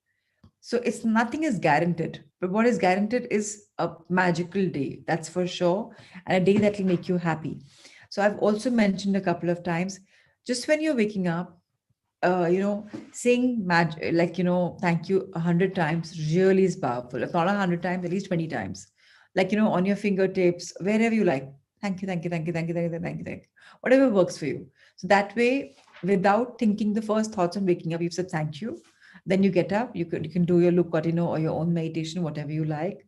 So it's nothing is guaranteed, but what is guaranteed is a magical day, that's for sure, and a day that will make you happy. So I've also mentioned a couple of times, just when you're waking up, saying thank you 100 times really is powerful. If not 100 times, at least 20 times. On your fingertips, wherever you like. Thank you, thank you, thank you, thank you, thank you, thank you, thank you. Whatever works for you. So that way, without thinking the first thoughts on waking up, you've said thank you. Then you get up, you can do your lukatino or your own meditation, whatever you like.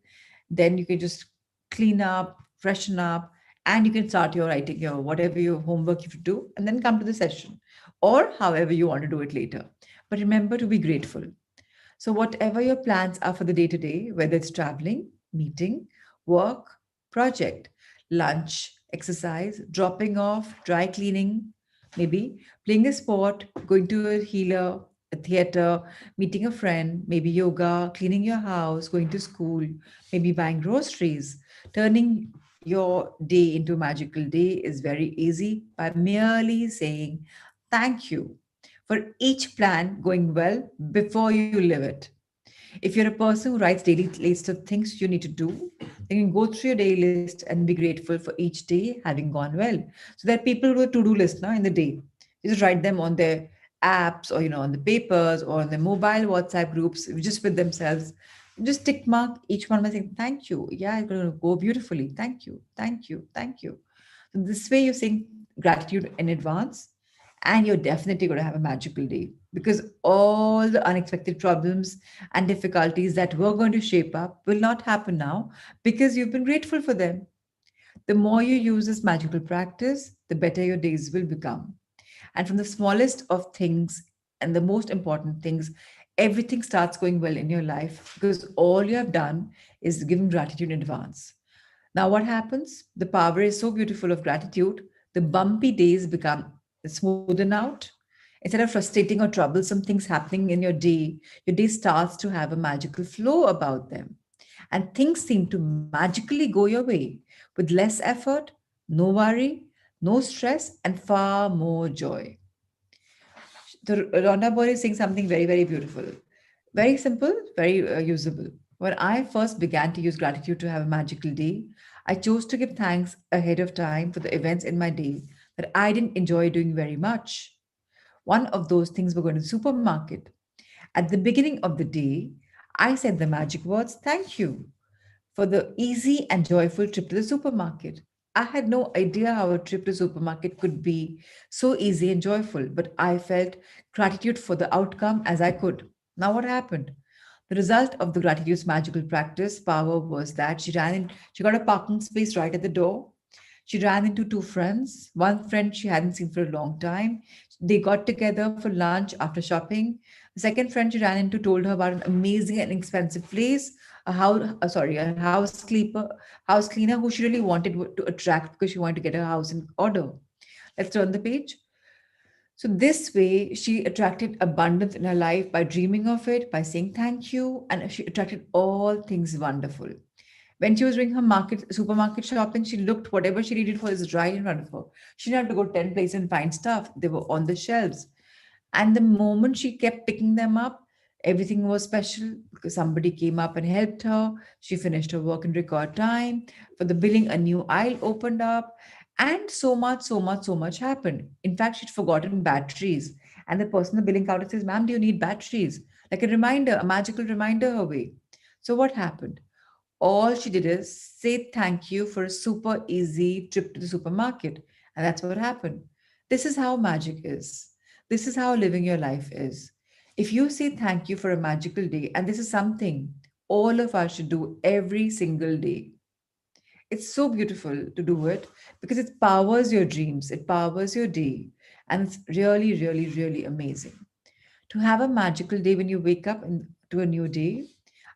Then you can just clean up, freshen up, and you can start your writing, your whatever your homework you have to do, and then come to the session or however you want to do it later. But remember to be grateful. So, whatever your plans are for the day to day, whether it's traveling, meeting, work, project, lunch, exercise, dropping off, dry cleaning, maybe playing a sport, going to a healer, a theater, meeting a friend, maybe yoga, cleaning your house, going to school, maybe buying groceries, turning your day into a magical day is very easy by merely saying thank you for each plan going well before you live it. If you're a person who writes daily lists of things you need to do, then you can go through your daily list and be grateful for each day having gone well. So there are people who do a to-do list now in the day. You just write them on their apps or on the papers or on their mobile WhatsApp groups, just with themselves. Just tick mark each one by saying thank you. Yeah, it's going to go beautifully. Thank you, thank you, thank you. So this way you're saying gratitude in advance, and you're definitely going to have a magical day because all the unexpected problems and difficulties that were going to shape up will not happen now because you've been grateful for them. The more you use this magical practice, the better your days will become. And from the smallest of things and the most important things, everything starts going well in your life because all you have done is given gratitude in advance. Now, what happens? The power is so beautiful of gratitude, the bumpy days become smoothen out. Instead of frustrating or troublesome things happening in your day starts to have a magical flow about them. And things seem to magically go your way with less effort, no worry, no stress, and far more joy. The Rhonda Boy is saying something very, very beautiful. Very simple, very usable. When I first began to use gratitude to have a magical day, I chose to give thanks ahead of time for the events in my day that I didn't enjoy doing very much. One of those things were going to the supermarket. At the beginning of the day, I said the magic words, thank you, for the easy and joyful trip to the supermarket. I had no idea how a trip to supermarket could be so easy and joyful, but I felt gratitude for the outcome as I could. Now what happened? The result of the gratitude's magical practice power was that she got a parking space right at the door. She ran into two friends. One friend she hadn't seen for a long time. They got together for lunch after shopping. The second friend she ran into told her about an amazing and expensive place, a house cleaner who she really wanted to attract because she wanted to get her house in order. Let's turn the page. So this way, she attracted abundance in her life by dreaming of it, by saying thank you, and she attracted all things wonderful. When she was doing her supermarket shopping, she looked whatever she needed for is right in front of her. She didn't have to go 10 places and find stuff. They were on the shelves. And the moment she kept picking them up, everything was special because somebody came up and helped her. She finished her work in record time. For the billing, a new aisle opened up. And so much, so much, so much happened. In fact, she'd forgotten batteries. And the person at the billing counter says, Ma'am, do you need batteries? Like a reminder, a magical reminder her way. So what happened? All she did is say thank you for a super easy trip to the supermarket. And that's what happened. This is how magic is. This is how living your life is. If you say thank you for a magical day, and this is something all of us should do every single day, it's so beautiful to do it because it powers your dreams, it powers your day, and it's really, really, really amazing to have a magical day when you wake up to a new day,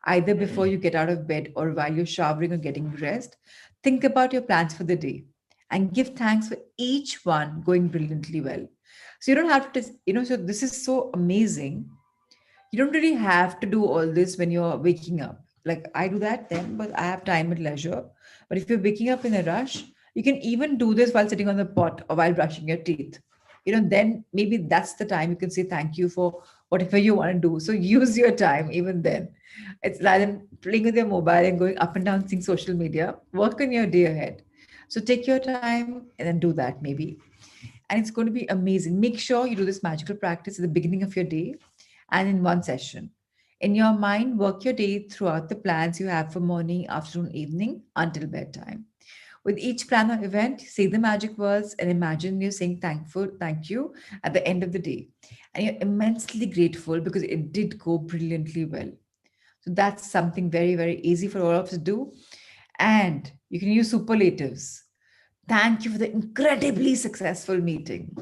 either before you get out of bed or while you're showering or getting dressed. Think about your plans for the day and give thanks for each one going brilliantly well. So you don't have to, so this is so amazing. You don't really have to do all this when you're waking up. Like I do that then, but I have time at leisure. But if you're waking up in a rush, you can even do this while sitting on the pot or while brushing your teeth. Then maybe that's the time you can say thank you for whatever you want to do. So use your time even then. It's rather than playing with your mobile and going up and down seeing social media, work on your day ahead. So take your time and then do that maybe. And it's going to be amazing. Make sure you do this magical practice at the beginning of your day and in one session. In your mind, work your day throughout the plans you have for morning, afternoon, evening until bedtime. With each plan or event, say the magic words and imagine you saying thank you at the end of the day. And you're immensely grateful because it did go brilliantly well. So that's something very, very easy for all of us to do. And you can use superlatives. Thank you for the incredibly successful meeting.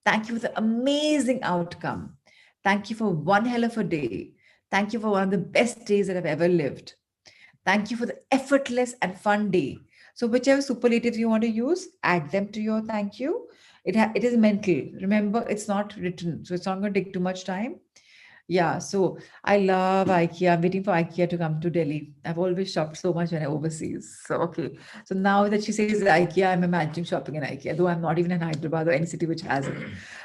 Thank you for the amazing outcome. Thank you for one hell of a day. Thank you for one of the best days that I've ever lived. Thank you for the effortless and fun day. So, whichever superlatives you want to use, add them to your thank you. It is mental. Remember, it's not written. So, it's not going to take too much time. Yeah, so I love IKEA. I'm waiting for IKEA to come to Delhi. I've always shopped so much when I overseas. So okay. So now that she says IKEA, I'm imagining shopping in IKEA, though I'm not even in Hyderabad or any city which has it.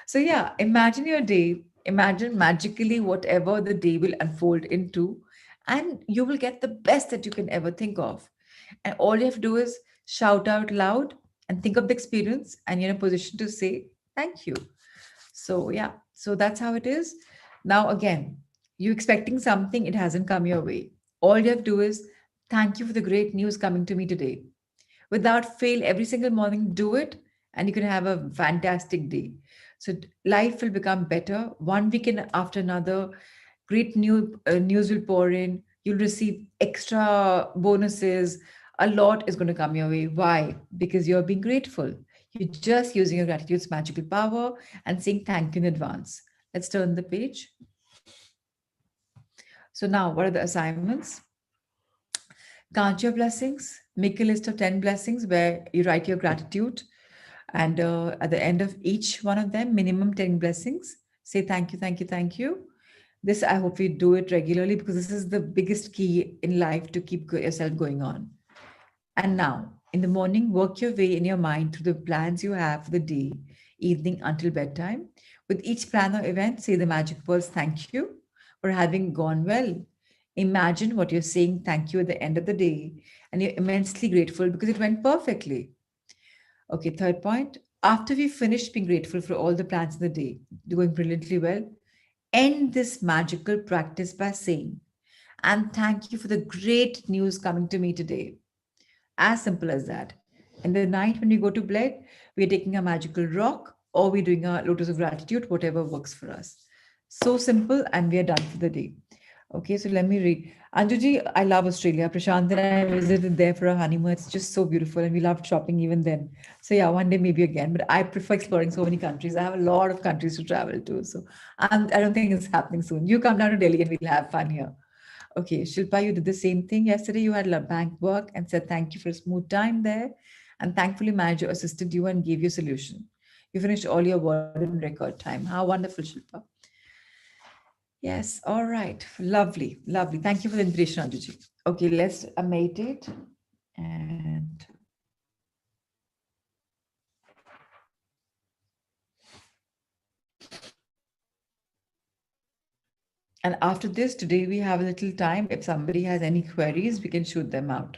So yeah, imagine your day. Imagine magically whatever the day will unfold into, and you will get the best that you can ever think of. And all you have to do is shout out loud and think of the experience, and you're in a position to say thank you. So yeah, so that's how it is. Now again, you expecting something, it hasn't come your way. All you have to do is thank you for the great news coming to me today. Without fail, every single morning, do it, and you can have a fantastic day. So life will become better one weekend after another. Great news will pour in. You'll receive extra bonuses. A lot is going to come your way. Why? Because you're being grateful. You're just using your gratitude's magical power and saying thank you in advance. Let's turn the page. So now, what are the assignments? Count your blessings. Make a list of 10 blessings where you write your gratitude. And at the end of each one of them, minimum 10 blessings. Say thank you, thank you, thank you. This, I hope you do it regularly because this is the biggest key in life to keep yourself going on. And now, in the morning, work your way in your mind through the plans you have for the day, evening until bedtime. With each plan or event, say the magic words thank you for having gone well. Imagine what you're saying thank you at the end of the day, and you're immensely grateful because it went perfectly. Okay, third point. After we finish being grateful for all the plans in the day, going brilliantly well, end this magical practice by saying, and thank you for the great news coming to me today. As simple as that. In the night when we go to bed, we're taking a magical rock or we're doing a lotus of gratitude, whatever works for us. So simple, and we are done for the day. Okay, so let me read. Anjuji, I love Australia. Prashant and I visited there for a honeymoon. It's just so beautiful, and we loved shopping even then. So yeah, one day maybe again. But I prefer exploring so many countries. I have a lot of countries to travel to. So I don't think it's happening soon. You come down to Delhi and we'll have fun here. Okay, Shilpa, you did the same thing yesterday. You had bank work and said thank you for a smooth time there. And thankfully, manager assisted you and gave you a solution. You finished all your word in record time. How wonderful, Shilpa. Yes, all right. Lovely, lovely. Thank you for the invitation, Anjuji. Okay, let's meditate. And and after this, today we have a little time. If somebody has any queries, we can shoot them out.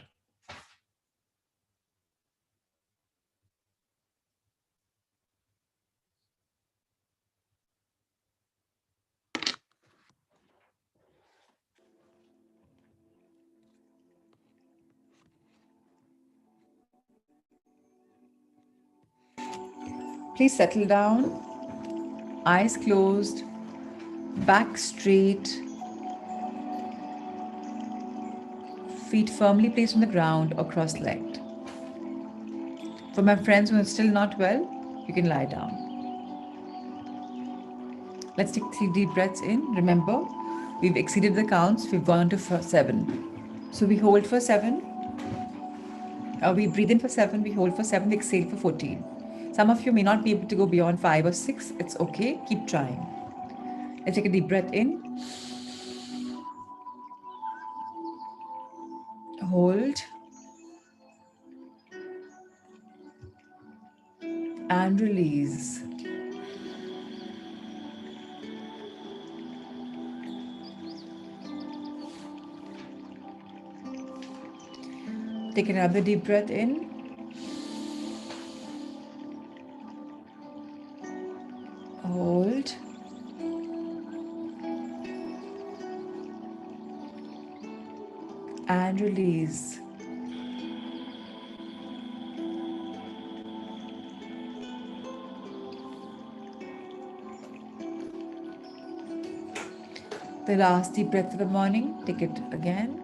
Please settle down, eyes closed, back straight, feet firmly placed on the ground or cross legged. For my friends who are still not well, you can lie down. Let's take 3 deep breaths in. Remember, we've exceeded the counts, we've gone to 7. So we hold for 7, we breathe in for 7, we hold for 7, we exhale for 14. Some of you may not be able to go beyond 5 or 6. It's okay, keep trying. Let's take a deep breath in Hold and release. Take another deep breath in. Hold and release. The last deep breath of the morning. Take it again.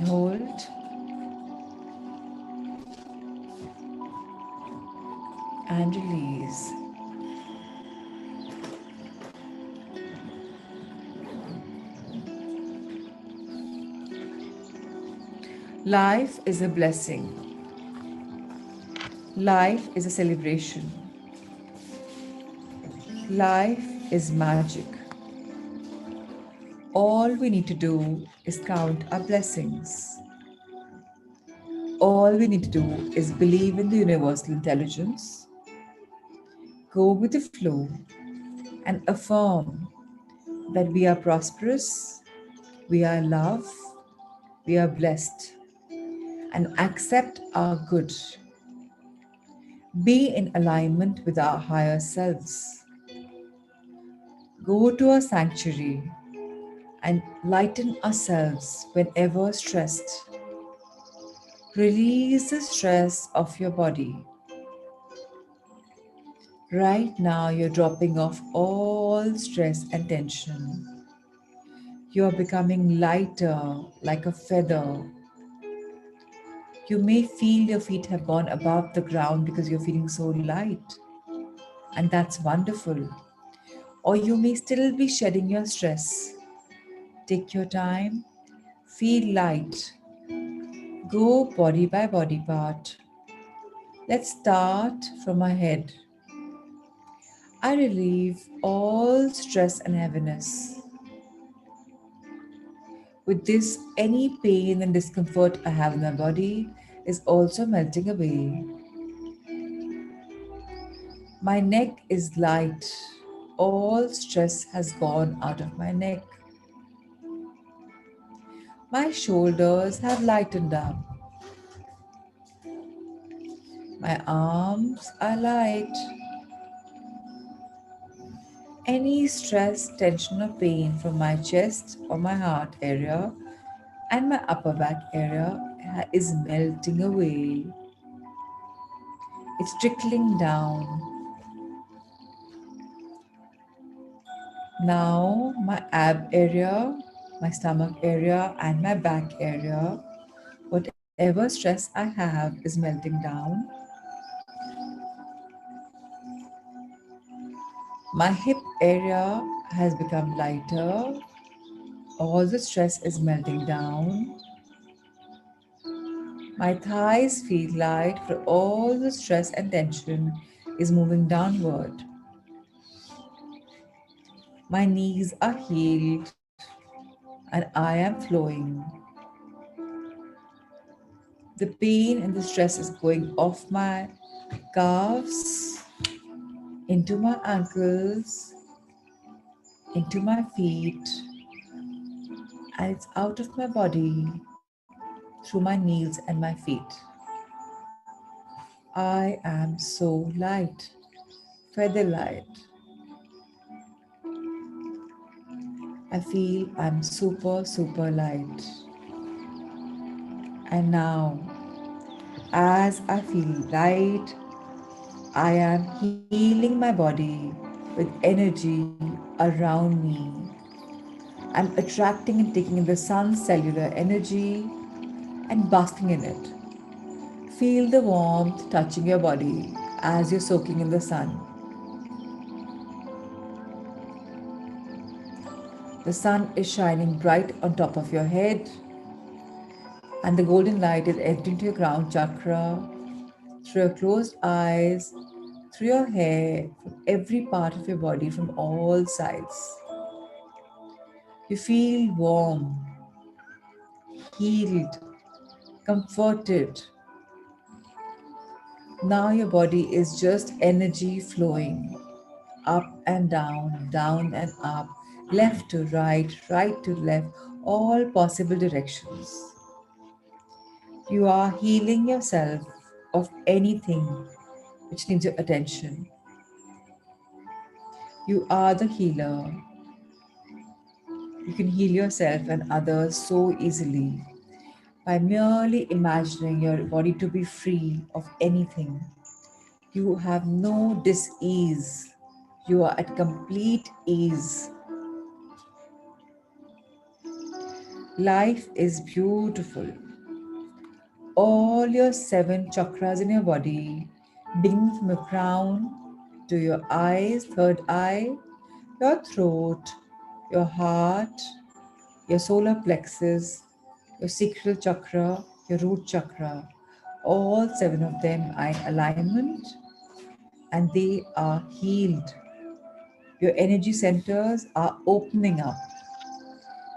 Hold and release. Life is a blessing. Life is a celebration. Life is magic. All we need to do is count our blessings. All we need to do is believe in the universal intelligence, go with the flow, and affirm that we are prosperous, we are love, we are blessed, and accept our good. Be in alignment with our higher selves. Go to a sanctuary and lighten ourselves whenever stressed. Release the stress of your body. Right now, you're dropping off all stress and tension. You are becoming lighter like a feather. You may feel your feet have gone above the ground because you're feeling so light, and that's wonderful. Or you may still be shedding your stress. Take your time, feel light, go body by body part. Let's start from our head. I relieve all stress and heaviness. With this, any pain and discomfort I have in my body is also melting away. My neck is light. All stress has gone out of my neck. My shoulders have lightened up. My arms are light. Any stress, tension, or pain from my chest or my heart area and my upper back area is melting away. It's trickling down. Now, my ab area, my stomach area, and my back area, whatever stress I have is melting down. My hip area has become lighter. All the stress is melting down. My thighs feel light, for all the stress and tension is moving downward. My knees are healed and I am flowing. The pain and the stress is going off my calves, into my ankles, into my feet, and it's out of my body through my knees and my feet. I am so light, feather light. I feel I'm super, super light. And now, as I feel light, I am healing my body with energy around me. I'm attracting and taking in the sun's cellular energy and basking in it. Feel the warmth touching your body as you're soaking in the sun. The sun is shining bright on top of your head, and the golden light is entering to your crown chakra through your closed eyes, through your hair, from every part of your body, from all sides. You feel warm, healed, comforted. Now your body is just energy flowing up and down, down and up, left to right to left, all possible directions. You are healing yourself of anything which needs your attention. You are the healer. You can heal yourself and others so easily by merely imagining your body to be free of anything. You have no dis-ease. You are at complete ease. Life is beautiful. All your 7 chakras in your body, beginning from your crown to your eyes, third eye, your throat, your heart, your solar plexus, your sacral chakra, your root chakra. All 7 of them are in alignment and they are healed. Your energy centers are opening up.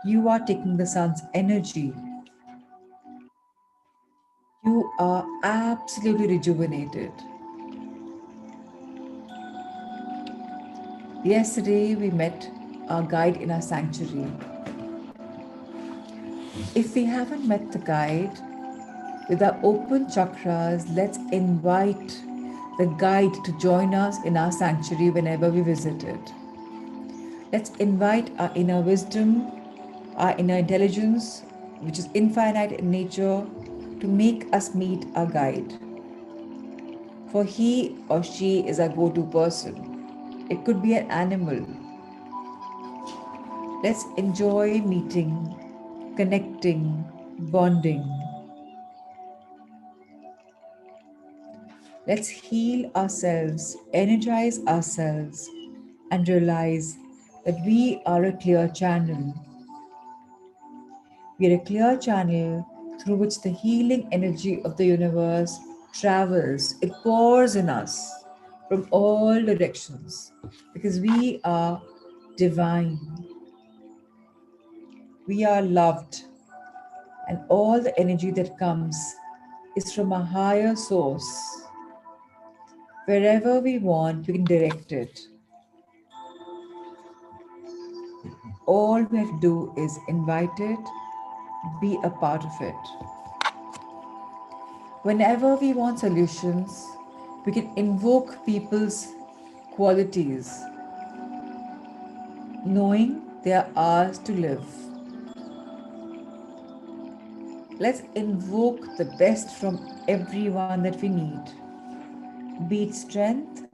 You are taking the sun's energy. You are absolutely rejuvenated. Yesterday, we met our guide in our sanctuary. If we haven't met the guide, with our open chakras, let's invite the guide to join us in our sanctuary whenever we visit it. Let's invite our inner wisdom, our inner intelligence, which is infinite in nature, to make us meet our guide. For he or she is our go to person. It could be an animal. Let's enjoy meeting, connecting, bonding. Let's heal ourselves, energize ourselves, and realize that we are a clear channel. We are a clear channel through which the healing energy of the universe travels. It pours in us from all directions because we are divine. We are loved, and all the energy that comes is from a higher source. Wherever we want, we can direct it. All we have to do is invite it, be a part of it. Whenever we want solutions, we can invoke people's qualities, knowing they are ours to live. Let's invoke the best from everyone that we need, be it strength,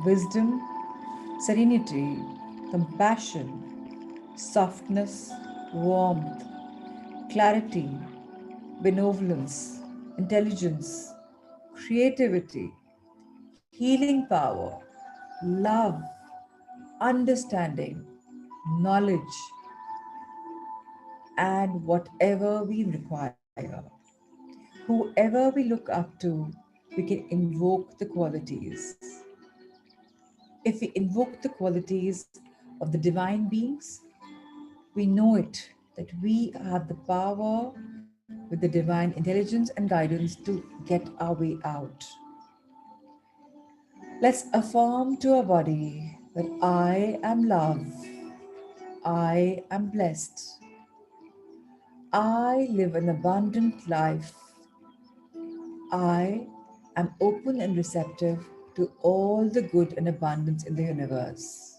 wisdom, serenity, compassion, softness, warmth, clarity, benevolence, intelligence, creativity, healing power, love, understanding, knowledge, and whatever we require. Whoever we look up to, we can invoke the qualities. If we invoke the qualities of the divine beings, we know it that we have the power with the divine intelligence and guidance to get our way out. Let's affirm to our body that I am love, I am blessed, I live an abundant life, I am open and receptive to all the good and abundance in the universe.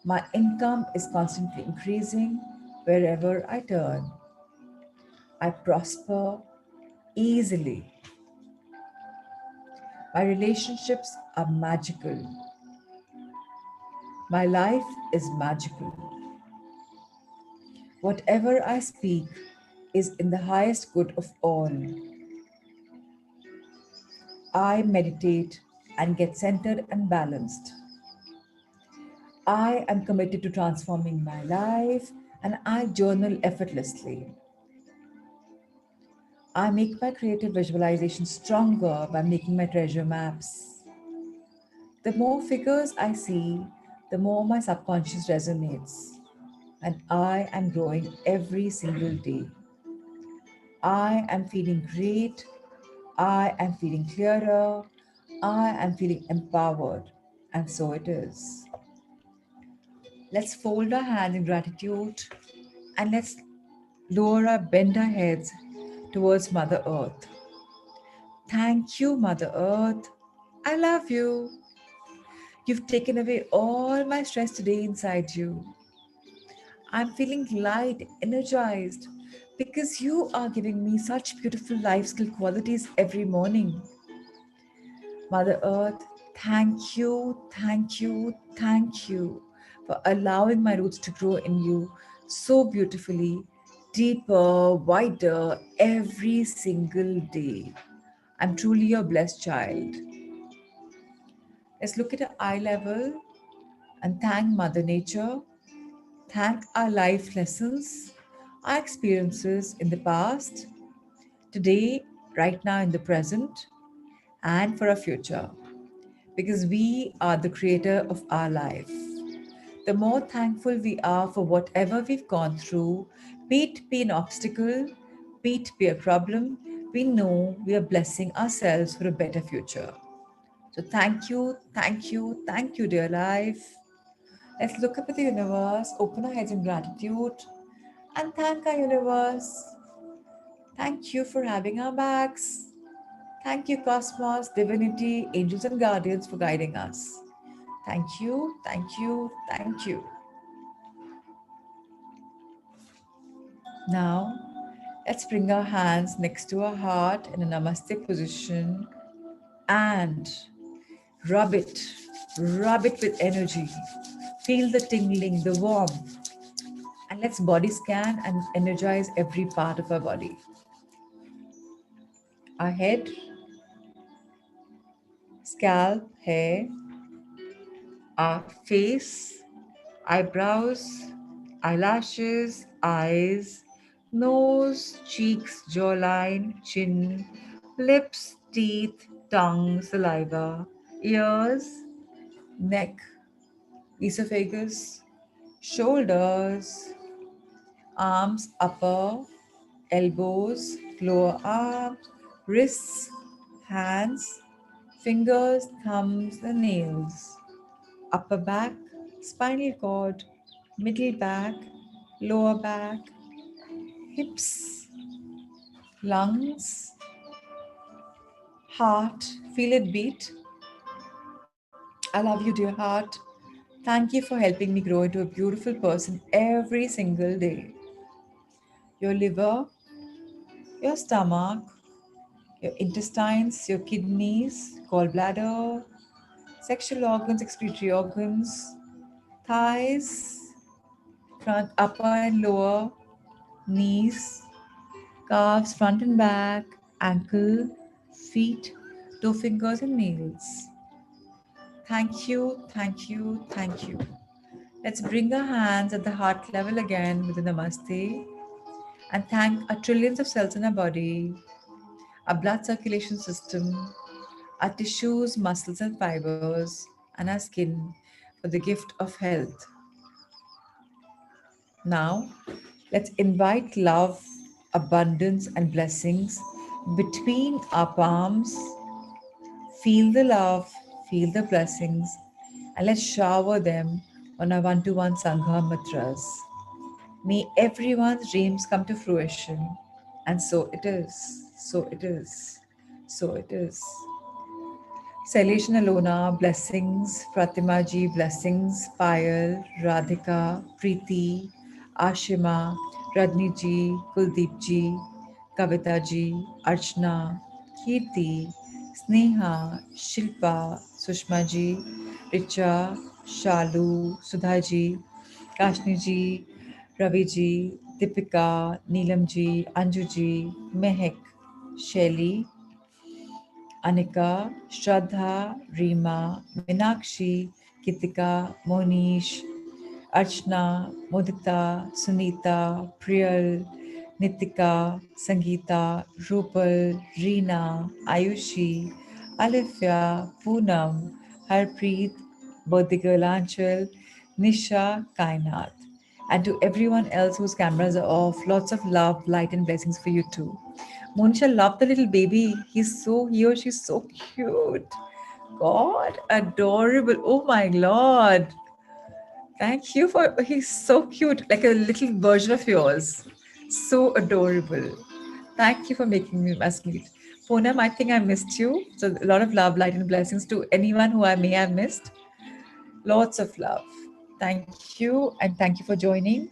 My income is constantly increasing wherever I turn. I prosper easily. My relationships are magical. My life is magical. Whatever I speak is in the highest good of all. I meditate and get centered and balanced. I am committed to transforming my life and I journal effortlessly. I make my creative visualization stronger by making my treasure maps. The more figures I see, the more my subconscious resonates. and I am growing every single day. I am feeling great. I am feeling clearer. I am feeling empowered. And so it is. Let's fold our hands in gratitude and let's bend our heads towards Mother Earth. Thank you, Mother Earth. I love you. You've taken away all my stress today inside you. I'm feeling light, energized, because you are giving me such beautiful life skill qualities every morning. Mother Earth, thank you, thank you for allowing my roots to grow in you so beautifully, deeper, wider, every single day. I'm truly your blessed child. Let's look at our eye level and thank Mother Nature, thank our life lessons, our experiences in the past, today, right now in the present, and for our future. Because we are the creator of our life. The more thankful we are for whatever we've gone through, be it be an obstacle, be it be a problem, we know we are blessing ourselves for a better future. So thank you, dear life. Let's look up at the universe, open our heads in gratitude, and thank our universe. Thank you for having our backs. Thank you, Cosmos, Divinity, Angels, and Guardians for guiding us. Thank you, thank you, thank you. Now, let's bring our hands next to our heart in a namaste position and rub it. Rub it with energy. Feel the tingling, the warmth. And let's body scan and energize every part of our body. Our head, scalp, hair, our face, eyebrows, eyelashes, eyes, nose, cheeks, jawline, chin, lips, teeth, tongue, saliva, ears, neck, esophagus, shoulders, arms, upper, elbows, lower arms, wrists, hands, fingers, thumbs, and nails, upper back, spinal cord, middle back, lower back, hips, lungs, heart. Feel it beat. I love you, dear heart. Thank you for helping me grow into a beautiful person every single day. Your liver, your stomach, your intestines, your kidneys, gallbladder, sexual organs, excretory organs, thighs, front, upper and lower, knees, calves, front and back, ankle, feet, toe fingers, and nails. Thank you, thank you, thank you. Let's bring our hands at the heart level again with the namaste and thank our trillions of cells in our body, our blood circulation system, our tissues, muscles, and fibers, and our skin for the gift of health. Now, let's invite love, abundance, and blessings between our palms. Feel the love, feel the blessings, and let's shower them on our one-to-one Sangha mantras. May everyone's dreams come to fruition. And so it is, so it is, so it is. Salvation Alona, blessings, Pratimaji, blessings, Payal, Radhika, Preeti, Ashima, Radniji, Kuldeepji, Kavitaji, Archana, Kirti, Sneha, Shilpa, Sushmaji, Richa, Shalu, Sudhaji, Kashniji, Raviji, Deepika, Neelamji, Anjuji, Mehak, Shelly, Anika, Shraddha, Reema, Meenakshi, Kitika, Monish, Archana, Mudita, Sunita, Priyal, Nitika, Sangeeta, Rupal, Reena, Ayushi, Alifya, Poonam, Harpreet, Birthday Girl Anchal, Nisha, Kainat. And to everyone else whose cameras are off, lots of love, light, and blessings for you too. Monisha, love the little baby. He or she's so cute. God, adorable. Oh my Lord. Thank you for, he's so cute, like a little version of yours. So adorable. Thank you for making me us meet. Poonam, I think I missed you. So a lot of love, light, and blessings to anyone who I may have missed. Lots of love. Thank you, and thank you for joining.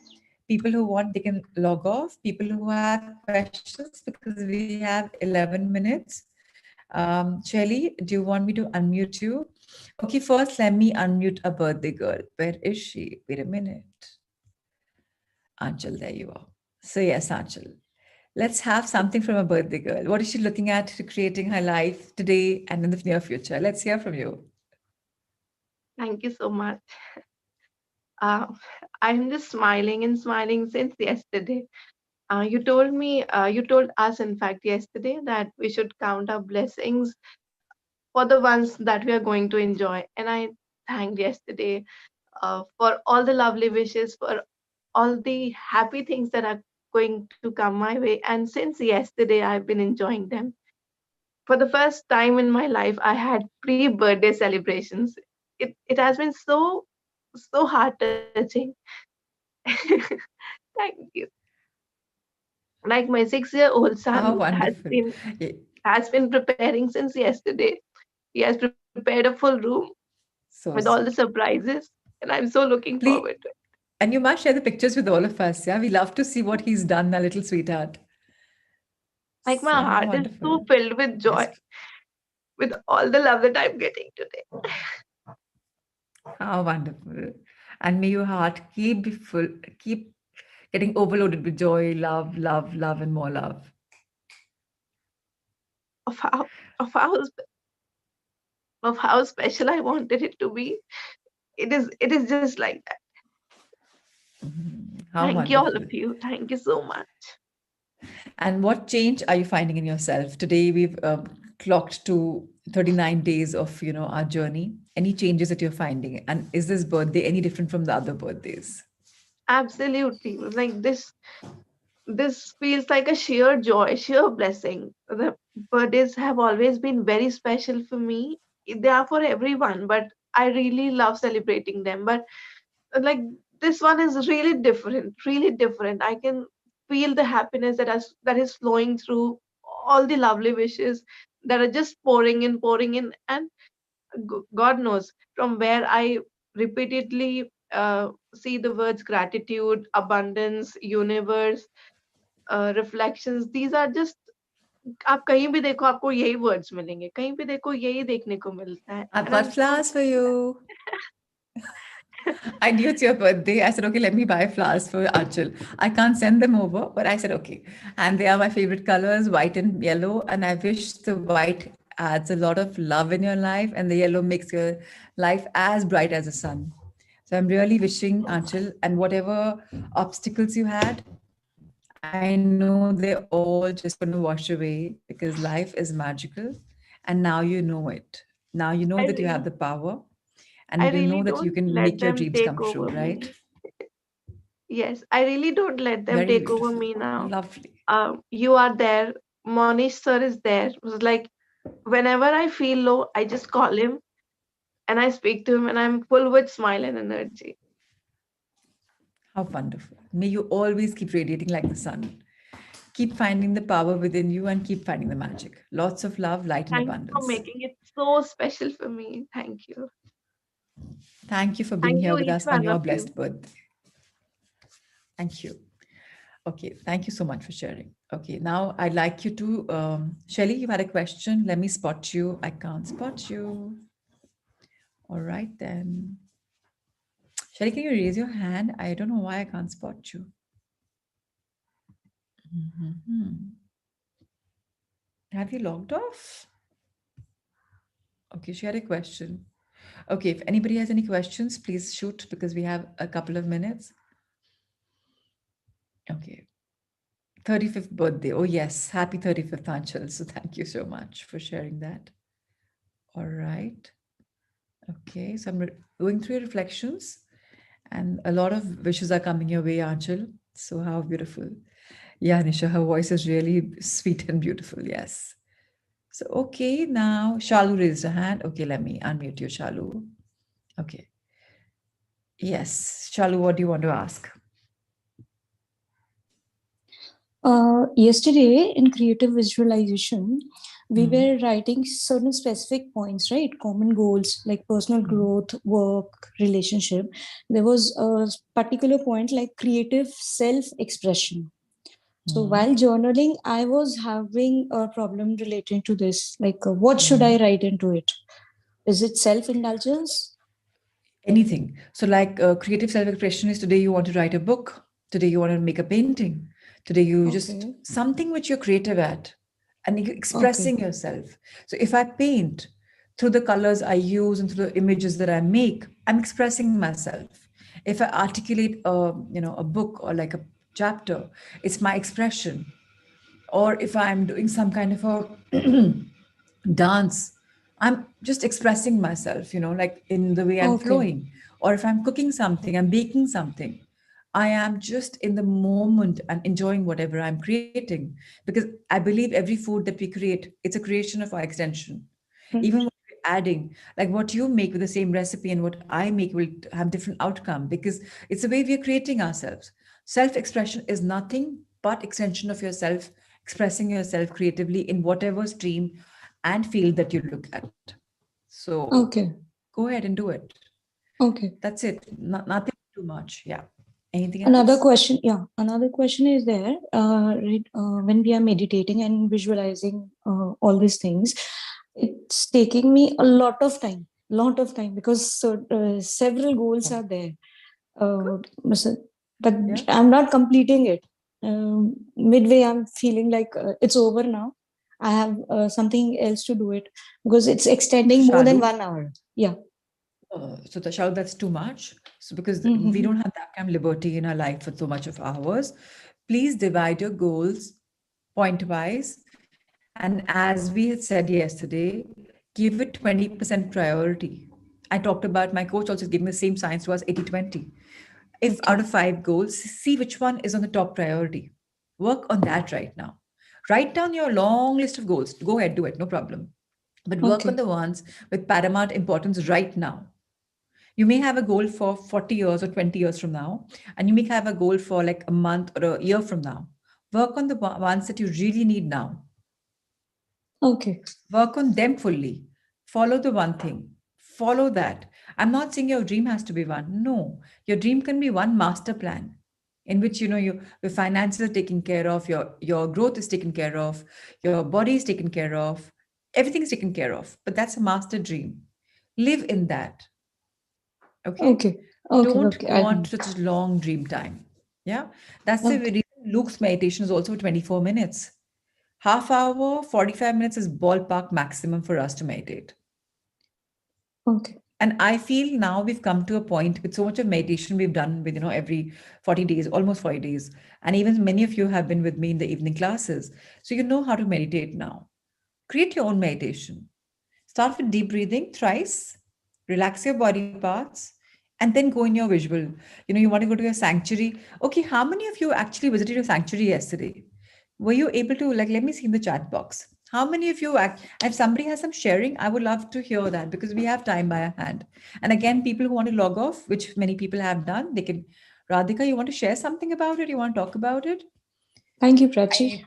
People who want, they can log off. People who have questions, because we have 11 minutes. Shelly, do you want me to unmute you? Okay, first let me unmute a birthday girl. Where is she? Wait a minute. Anchal, there you are. So yes, Anchal. Let's have something from a birthday girl. What is she looking at to creating her life today and in the near future? Let's hear from you. Thank you so much. Uh, I'm just smiling and smiling since yesterday. You told us, in fact, yesterday that we should count our blessings for the ones that we are going to enjoy. And I thanked yesterday for all the lovely wishes, for all the happy things that are going to come my way. And since yesterday, I've been enjoying them. For the first time in my life, I had pre-birthday celebrations. It has been so heart touching. Thank you. Like my 6-year-old How son wonderful. Yeah, has been preparing since yesterday. He has prepared a full room with so all the sweet. surprises, and I'm so looking forward Please, to it. and you must share the pictures with all of us. Yeah, we love to see what he's done, my little sweetheart. Like So my how heart is wonderful. so filled with Yes, joy, with all the love that I'm getting today. how wonderful. And may your heart keep be full, keep getting overloaded with joy, love, love, love, and more love. Of how of how special I wanted it to be. It is just like that. Mhm. How Thank you all of wonderful. you. Thank you so much. And what change are you finding in yourself? Today we've clocked to 39 days of, our journey. Any changes that you're finding? And is this birthday any different from the other birthdays? Absolutely. Like this feels like a sheer joy, sheer blessing. The birthdays have always been very special for me. They are for everyone, but I really love celebrating them. But like this one is really different, really different. I can feel the happiness that is flowing through all the lovely wishes that are just pouring in, and God knows from where I repeatedly see the words gratitude, abundance, universe, reflections. These are just, आप कहीं भी देखो आपको यही words मिलेंगे, कहीं भी देखो यही देखने को मिलता है. I've And I'm got so flowers for you. I knew it's your birthday. I said, okay, let me buy flowers for Achal. I can't send them over, but I said, okay. And they are my favorite colors, white and yellow. And I wish the white adds a lot of love in your life, and the yellow makes your life as bright as the sun. So I'm really wishing, Achal, and whatever obstacles you had, I know they're all just going to wash away because life is magical. And now you know it. Now you know that you have the I power, really and you know I that you really can don't make your let dreams them come take true, over right? me. Yes, I really don't let them Very take over beautiful. me now. Lovely. You are there. Monish sir is there. It was like whenever I feel low, I just call him and I speak to him, and I'm full with smile and energy. How wonderful. May you always keep radiating like the sun. Keep finding the power within you and keep finding the magic. Lots of love, light, and Thank you for abundance. making it so special for me. Thank you. Thank you for being Thank here you, with each us on one your of you. blessed birthday. Thank you. Okay, thank you so much for sharing. Okay, now I'd like you to, Shelly, you had a question. Let me spot you. I can't spot you. All right, then. Shelly, can you raise your hand? I don't know why I can't spot you. Mhm. Have you logged off? Okay, she had a question. Okay, if anybody has any questions, please shoot because we have a couple of minutes. Okay, 35th birthday. Oh, yes, happy 35th, Anchal. So thank you so much for sharing that. All right. Okay, so I'm going through your reflections And a lot of wishes are coming your way, Anchal. So how beautiful. Yeah, Nisha, her voice is really sweet and beautiful. Yes. So, okay, now Shalu raised her hand. Okay, let me unmute you, Shalu. Okay. Yes. Shalu, what do you want to ask? Yesterday in creative visualization, we Hmm. were writing certain specific points, right? Common goals like personal Hmm. growth, work, relationship. There was a particular point like creative self expression. So Hmm. while journaling, I was having a problem relating to this. Like, what should I Hmm. write into it? Is it self indulgence? Anything. So, like creative self expression is today you want to write a book, today you want to make a painting, today you just Okay. something which you're creative at and you're Okay. expressing yourself. So, if I paint through the colors I use and through the images that I make, I'm expressing myself. If I articulate a book or like a chapter, it's my expression. Or if I'm doing some kind of a dance, I'm just expressing myself, like in the way I'm Okay. flowing. Or if I'm cooking something, I'm baking something, I am just in the moment and enjoying whatever I'm creating, because I believe every food that we create, it's a creation of our extension. Right. Even what we're adding, like what you make with the same recipe and what I make will have different outcome, because it's the way we are creating ourselves. Self-expression is nothing but extension of yourself, expressing yourself creatively in whatever stream and field that you look at. So Okay. go ahead and do it. Okay. That's it. Nothing too much. Yeah. Anything Another else? question, yeah, another question is there. When we are meditating and visualizing all these things, it's taking me a lot of time because several goals are there. Uh, Good. so- but Yeah. I'm not completing it. Midway, I'm feeling like it's over now. I have something else to do it because it's So extending more than Shalu, 1 hour. Yeah. so the Shalu, that's too much. So because we Mm-hmm. don't have that kind of liberty in our life for so much of hours, please divide your goals point wise. And as we had said yesterday, give it 20% priority. I talked about my coach also gave me the same science to us 80-20. If out Okay. of 5 goals, see which one is on the top priority. Work on that right now. Write down your long list of goals. Go ahead, do it, no problem. But work on Okay. the ones with paramount importance right now. You may have a goal for 40 years or 20 years from now, and you may have a goal for like a month or a year from now. Work on the ones that you really need now. Okay. Work on them fully. Follow the one thing. Follow that. I'm not saying your dream has to be one. No, your dream can be one master plan in which your finances are taken care of, your growth is taken care of, your body is taken care of, everything is taken care of. But that's a master dream. Live in that. Okay. Okay. Okay. Don't Okay. go I on got to such a long dream time. Yeah. That's the Okay. reason Luke's meditation is also 24 minutes. Half hour, 45 minutes is ballpark maximum for us to meditate. Okay. And I feel now we've come to a point with so much of meditation we've done with, every 40 days, almost 40 days. And even many of you have been with me in the evening classes. So you know how to meditate now. Create your own meditation. Start with deep breathing thrice, relax your body parts, and then go in your visual. You want to go to your sanctuary. Okay, how many of you actually visited your sanctuary yesterday? Were you able to, like, let me see in the chat box. How many of you if somebody has some sharing, I would love to hear that because we have time by our hand. And again, people who want to log off, which many people have done, they can. Radhika, you want to share something about it? You want to talk about it? Thank you, Prachi.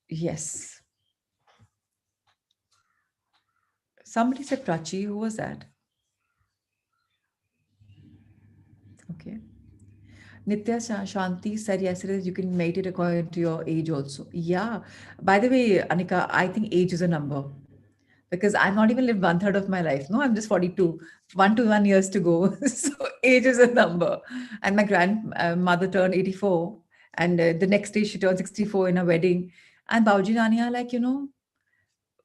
Yes. Somebody said Prachi. Who was that? Okay. Nitya Shanti said yesterday you can meditate according to your age also. Yeah. By the way, Anika, I think age is a number because I've not even lived one third of my life. No, I'm just 42, 1 to 1 years to go. So age is a number. And my grandmother turned 84, and the next day she turned 64 in a wedding. And Bauji Nani are like,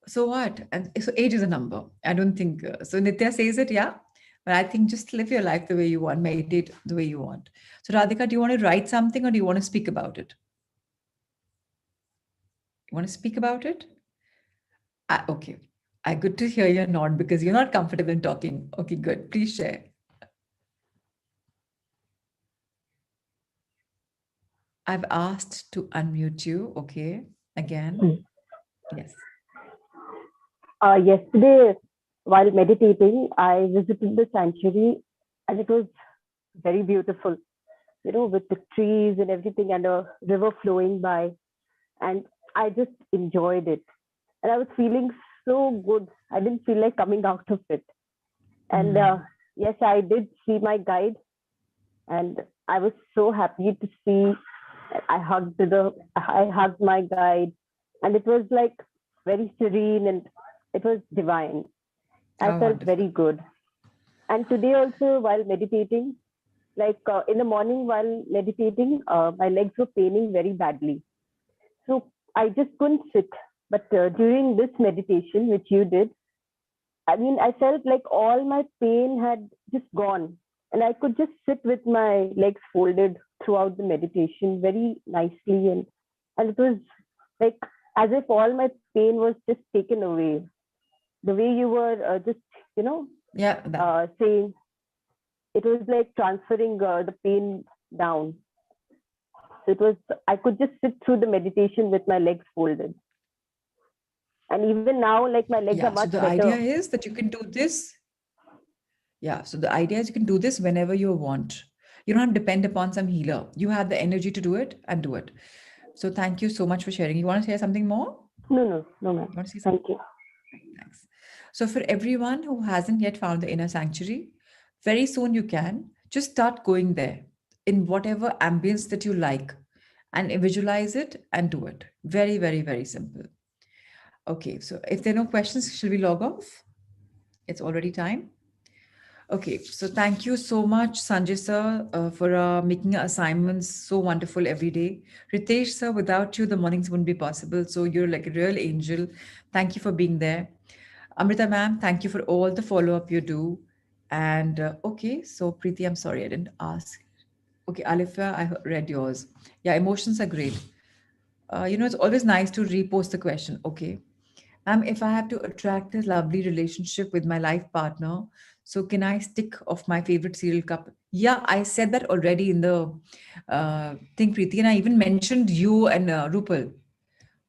so what? And so age is a number. I don't think so. Nitya says it, yeah. But I think just live your life the way you want, meditate the way you want. So Radhika, do you want to write something or do you want to speak about it? You want to speak about it? Okay. Good to hear your nod because you're not comfortable in talking. Okay, good. Please share. I've asked to unmute you. Okay. Again. Hmm. Yes. Yesterday, while meditating, I visited the sanctuary and it was very beautiful, with the trees and everything and a river flowing by. And I just enjoyed it. And I was feeling so good. I didn't feel like coming out of it. And yes, I did see my guide and I was so happy to see. I hugged my guide and it was like very serene and it was divine. I Oh, felt wonderful. very good. And today also, while meditating, like in the morning while meditating, my legs were paining very badly. So I just couldn't sit. But during this meditation, which you did, I mean, I felt like all my pain had just gone. And I could just sit with my legs folded throughout the meditation very nicely. And it was like as if all my pain was just taken away. The way you were just, you know, Yeah. saying it was like transferring the pain down. So it was, I could just sit through the meditation with my legs folded. And even now, like my legs are Yeah. So much the better. idea is that you can do this. Yeah. So the idea is you can do this whenever you want. You don't have to depend upon some healer. You have the energy to do it and do it. So thank you so much for sharing. You want to share something more? No, ma'am. You want to say something? Thank you. Thanks. So for everyone who hasn't yet found the inner sanctuary, very soon you can. Just start going there in whatever ambience that you like and visualize it and do it. Very, very, very simple. Okay, so if there are no questions, shall we log off? It's already time. Okay, so thank you so much, Sanjay sir, for making our assignments so wonderful every day. Ritesh sir, without you, the mornings wouldn't be possible. So you're like a real angel. Thank you for being there. Amrita ma'am, thank you for all the follow up you do. And okay, so Preeti, I'm sorry I didn't ask. Okay, Alifia, I read yours. Yeah, emotions are great. It's always nice to repost the question. Okay. If I have to attract a lovely relationship with my life partner, so can I stick of my favorite cereal cup? Yeah, I said that already in the thing, Preeti, and I even mentioned you and Rupal.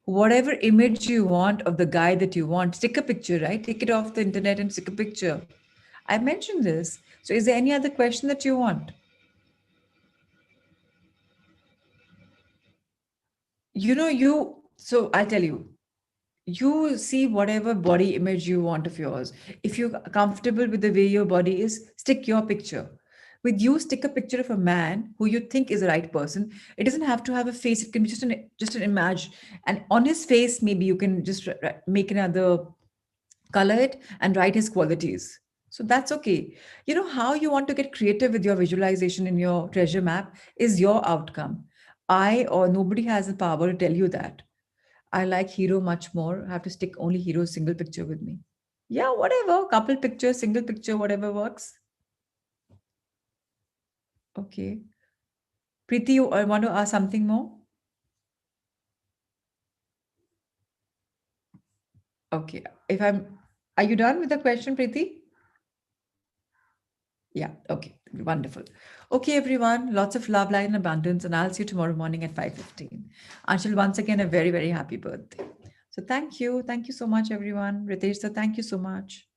Whatever image you want of the guy that you want, stick a picture, right? Take it off the internet and stick a picture. I mentioned this. So, is there any other question that you want? So I'll tell you, you see whatever body image you want of yours. If you're comfortable with the way your body is, stick your picture. With you, stick a picture of a man who you think is the right person. It doesn't have to have a face. It can be just an image. And on his face, maybe you can just make another color it and write his qualities. So that's okay. You know how you want to get creative with your visualization in your treasure map is your outcome. I or nobody has the power to tell you that. I like hero much more. I have to stick only hero single picture with me. Yeah, whatever. Couple picture, single picture, whatever works. Okay. Preeti, you want to ask something more? Okay. Are you done with the question, Preeti? Yeah. Okay. Wonderful. Okay, everyone. Lots of love, light, and abundance. And I'll see you tomorrow morning at 5:15. Until once again, a very, very happy birthday. So thank you. Thank you so much, everyone. Ritesh, sir, thank you so much.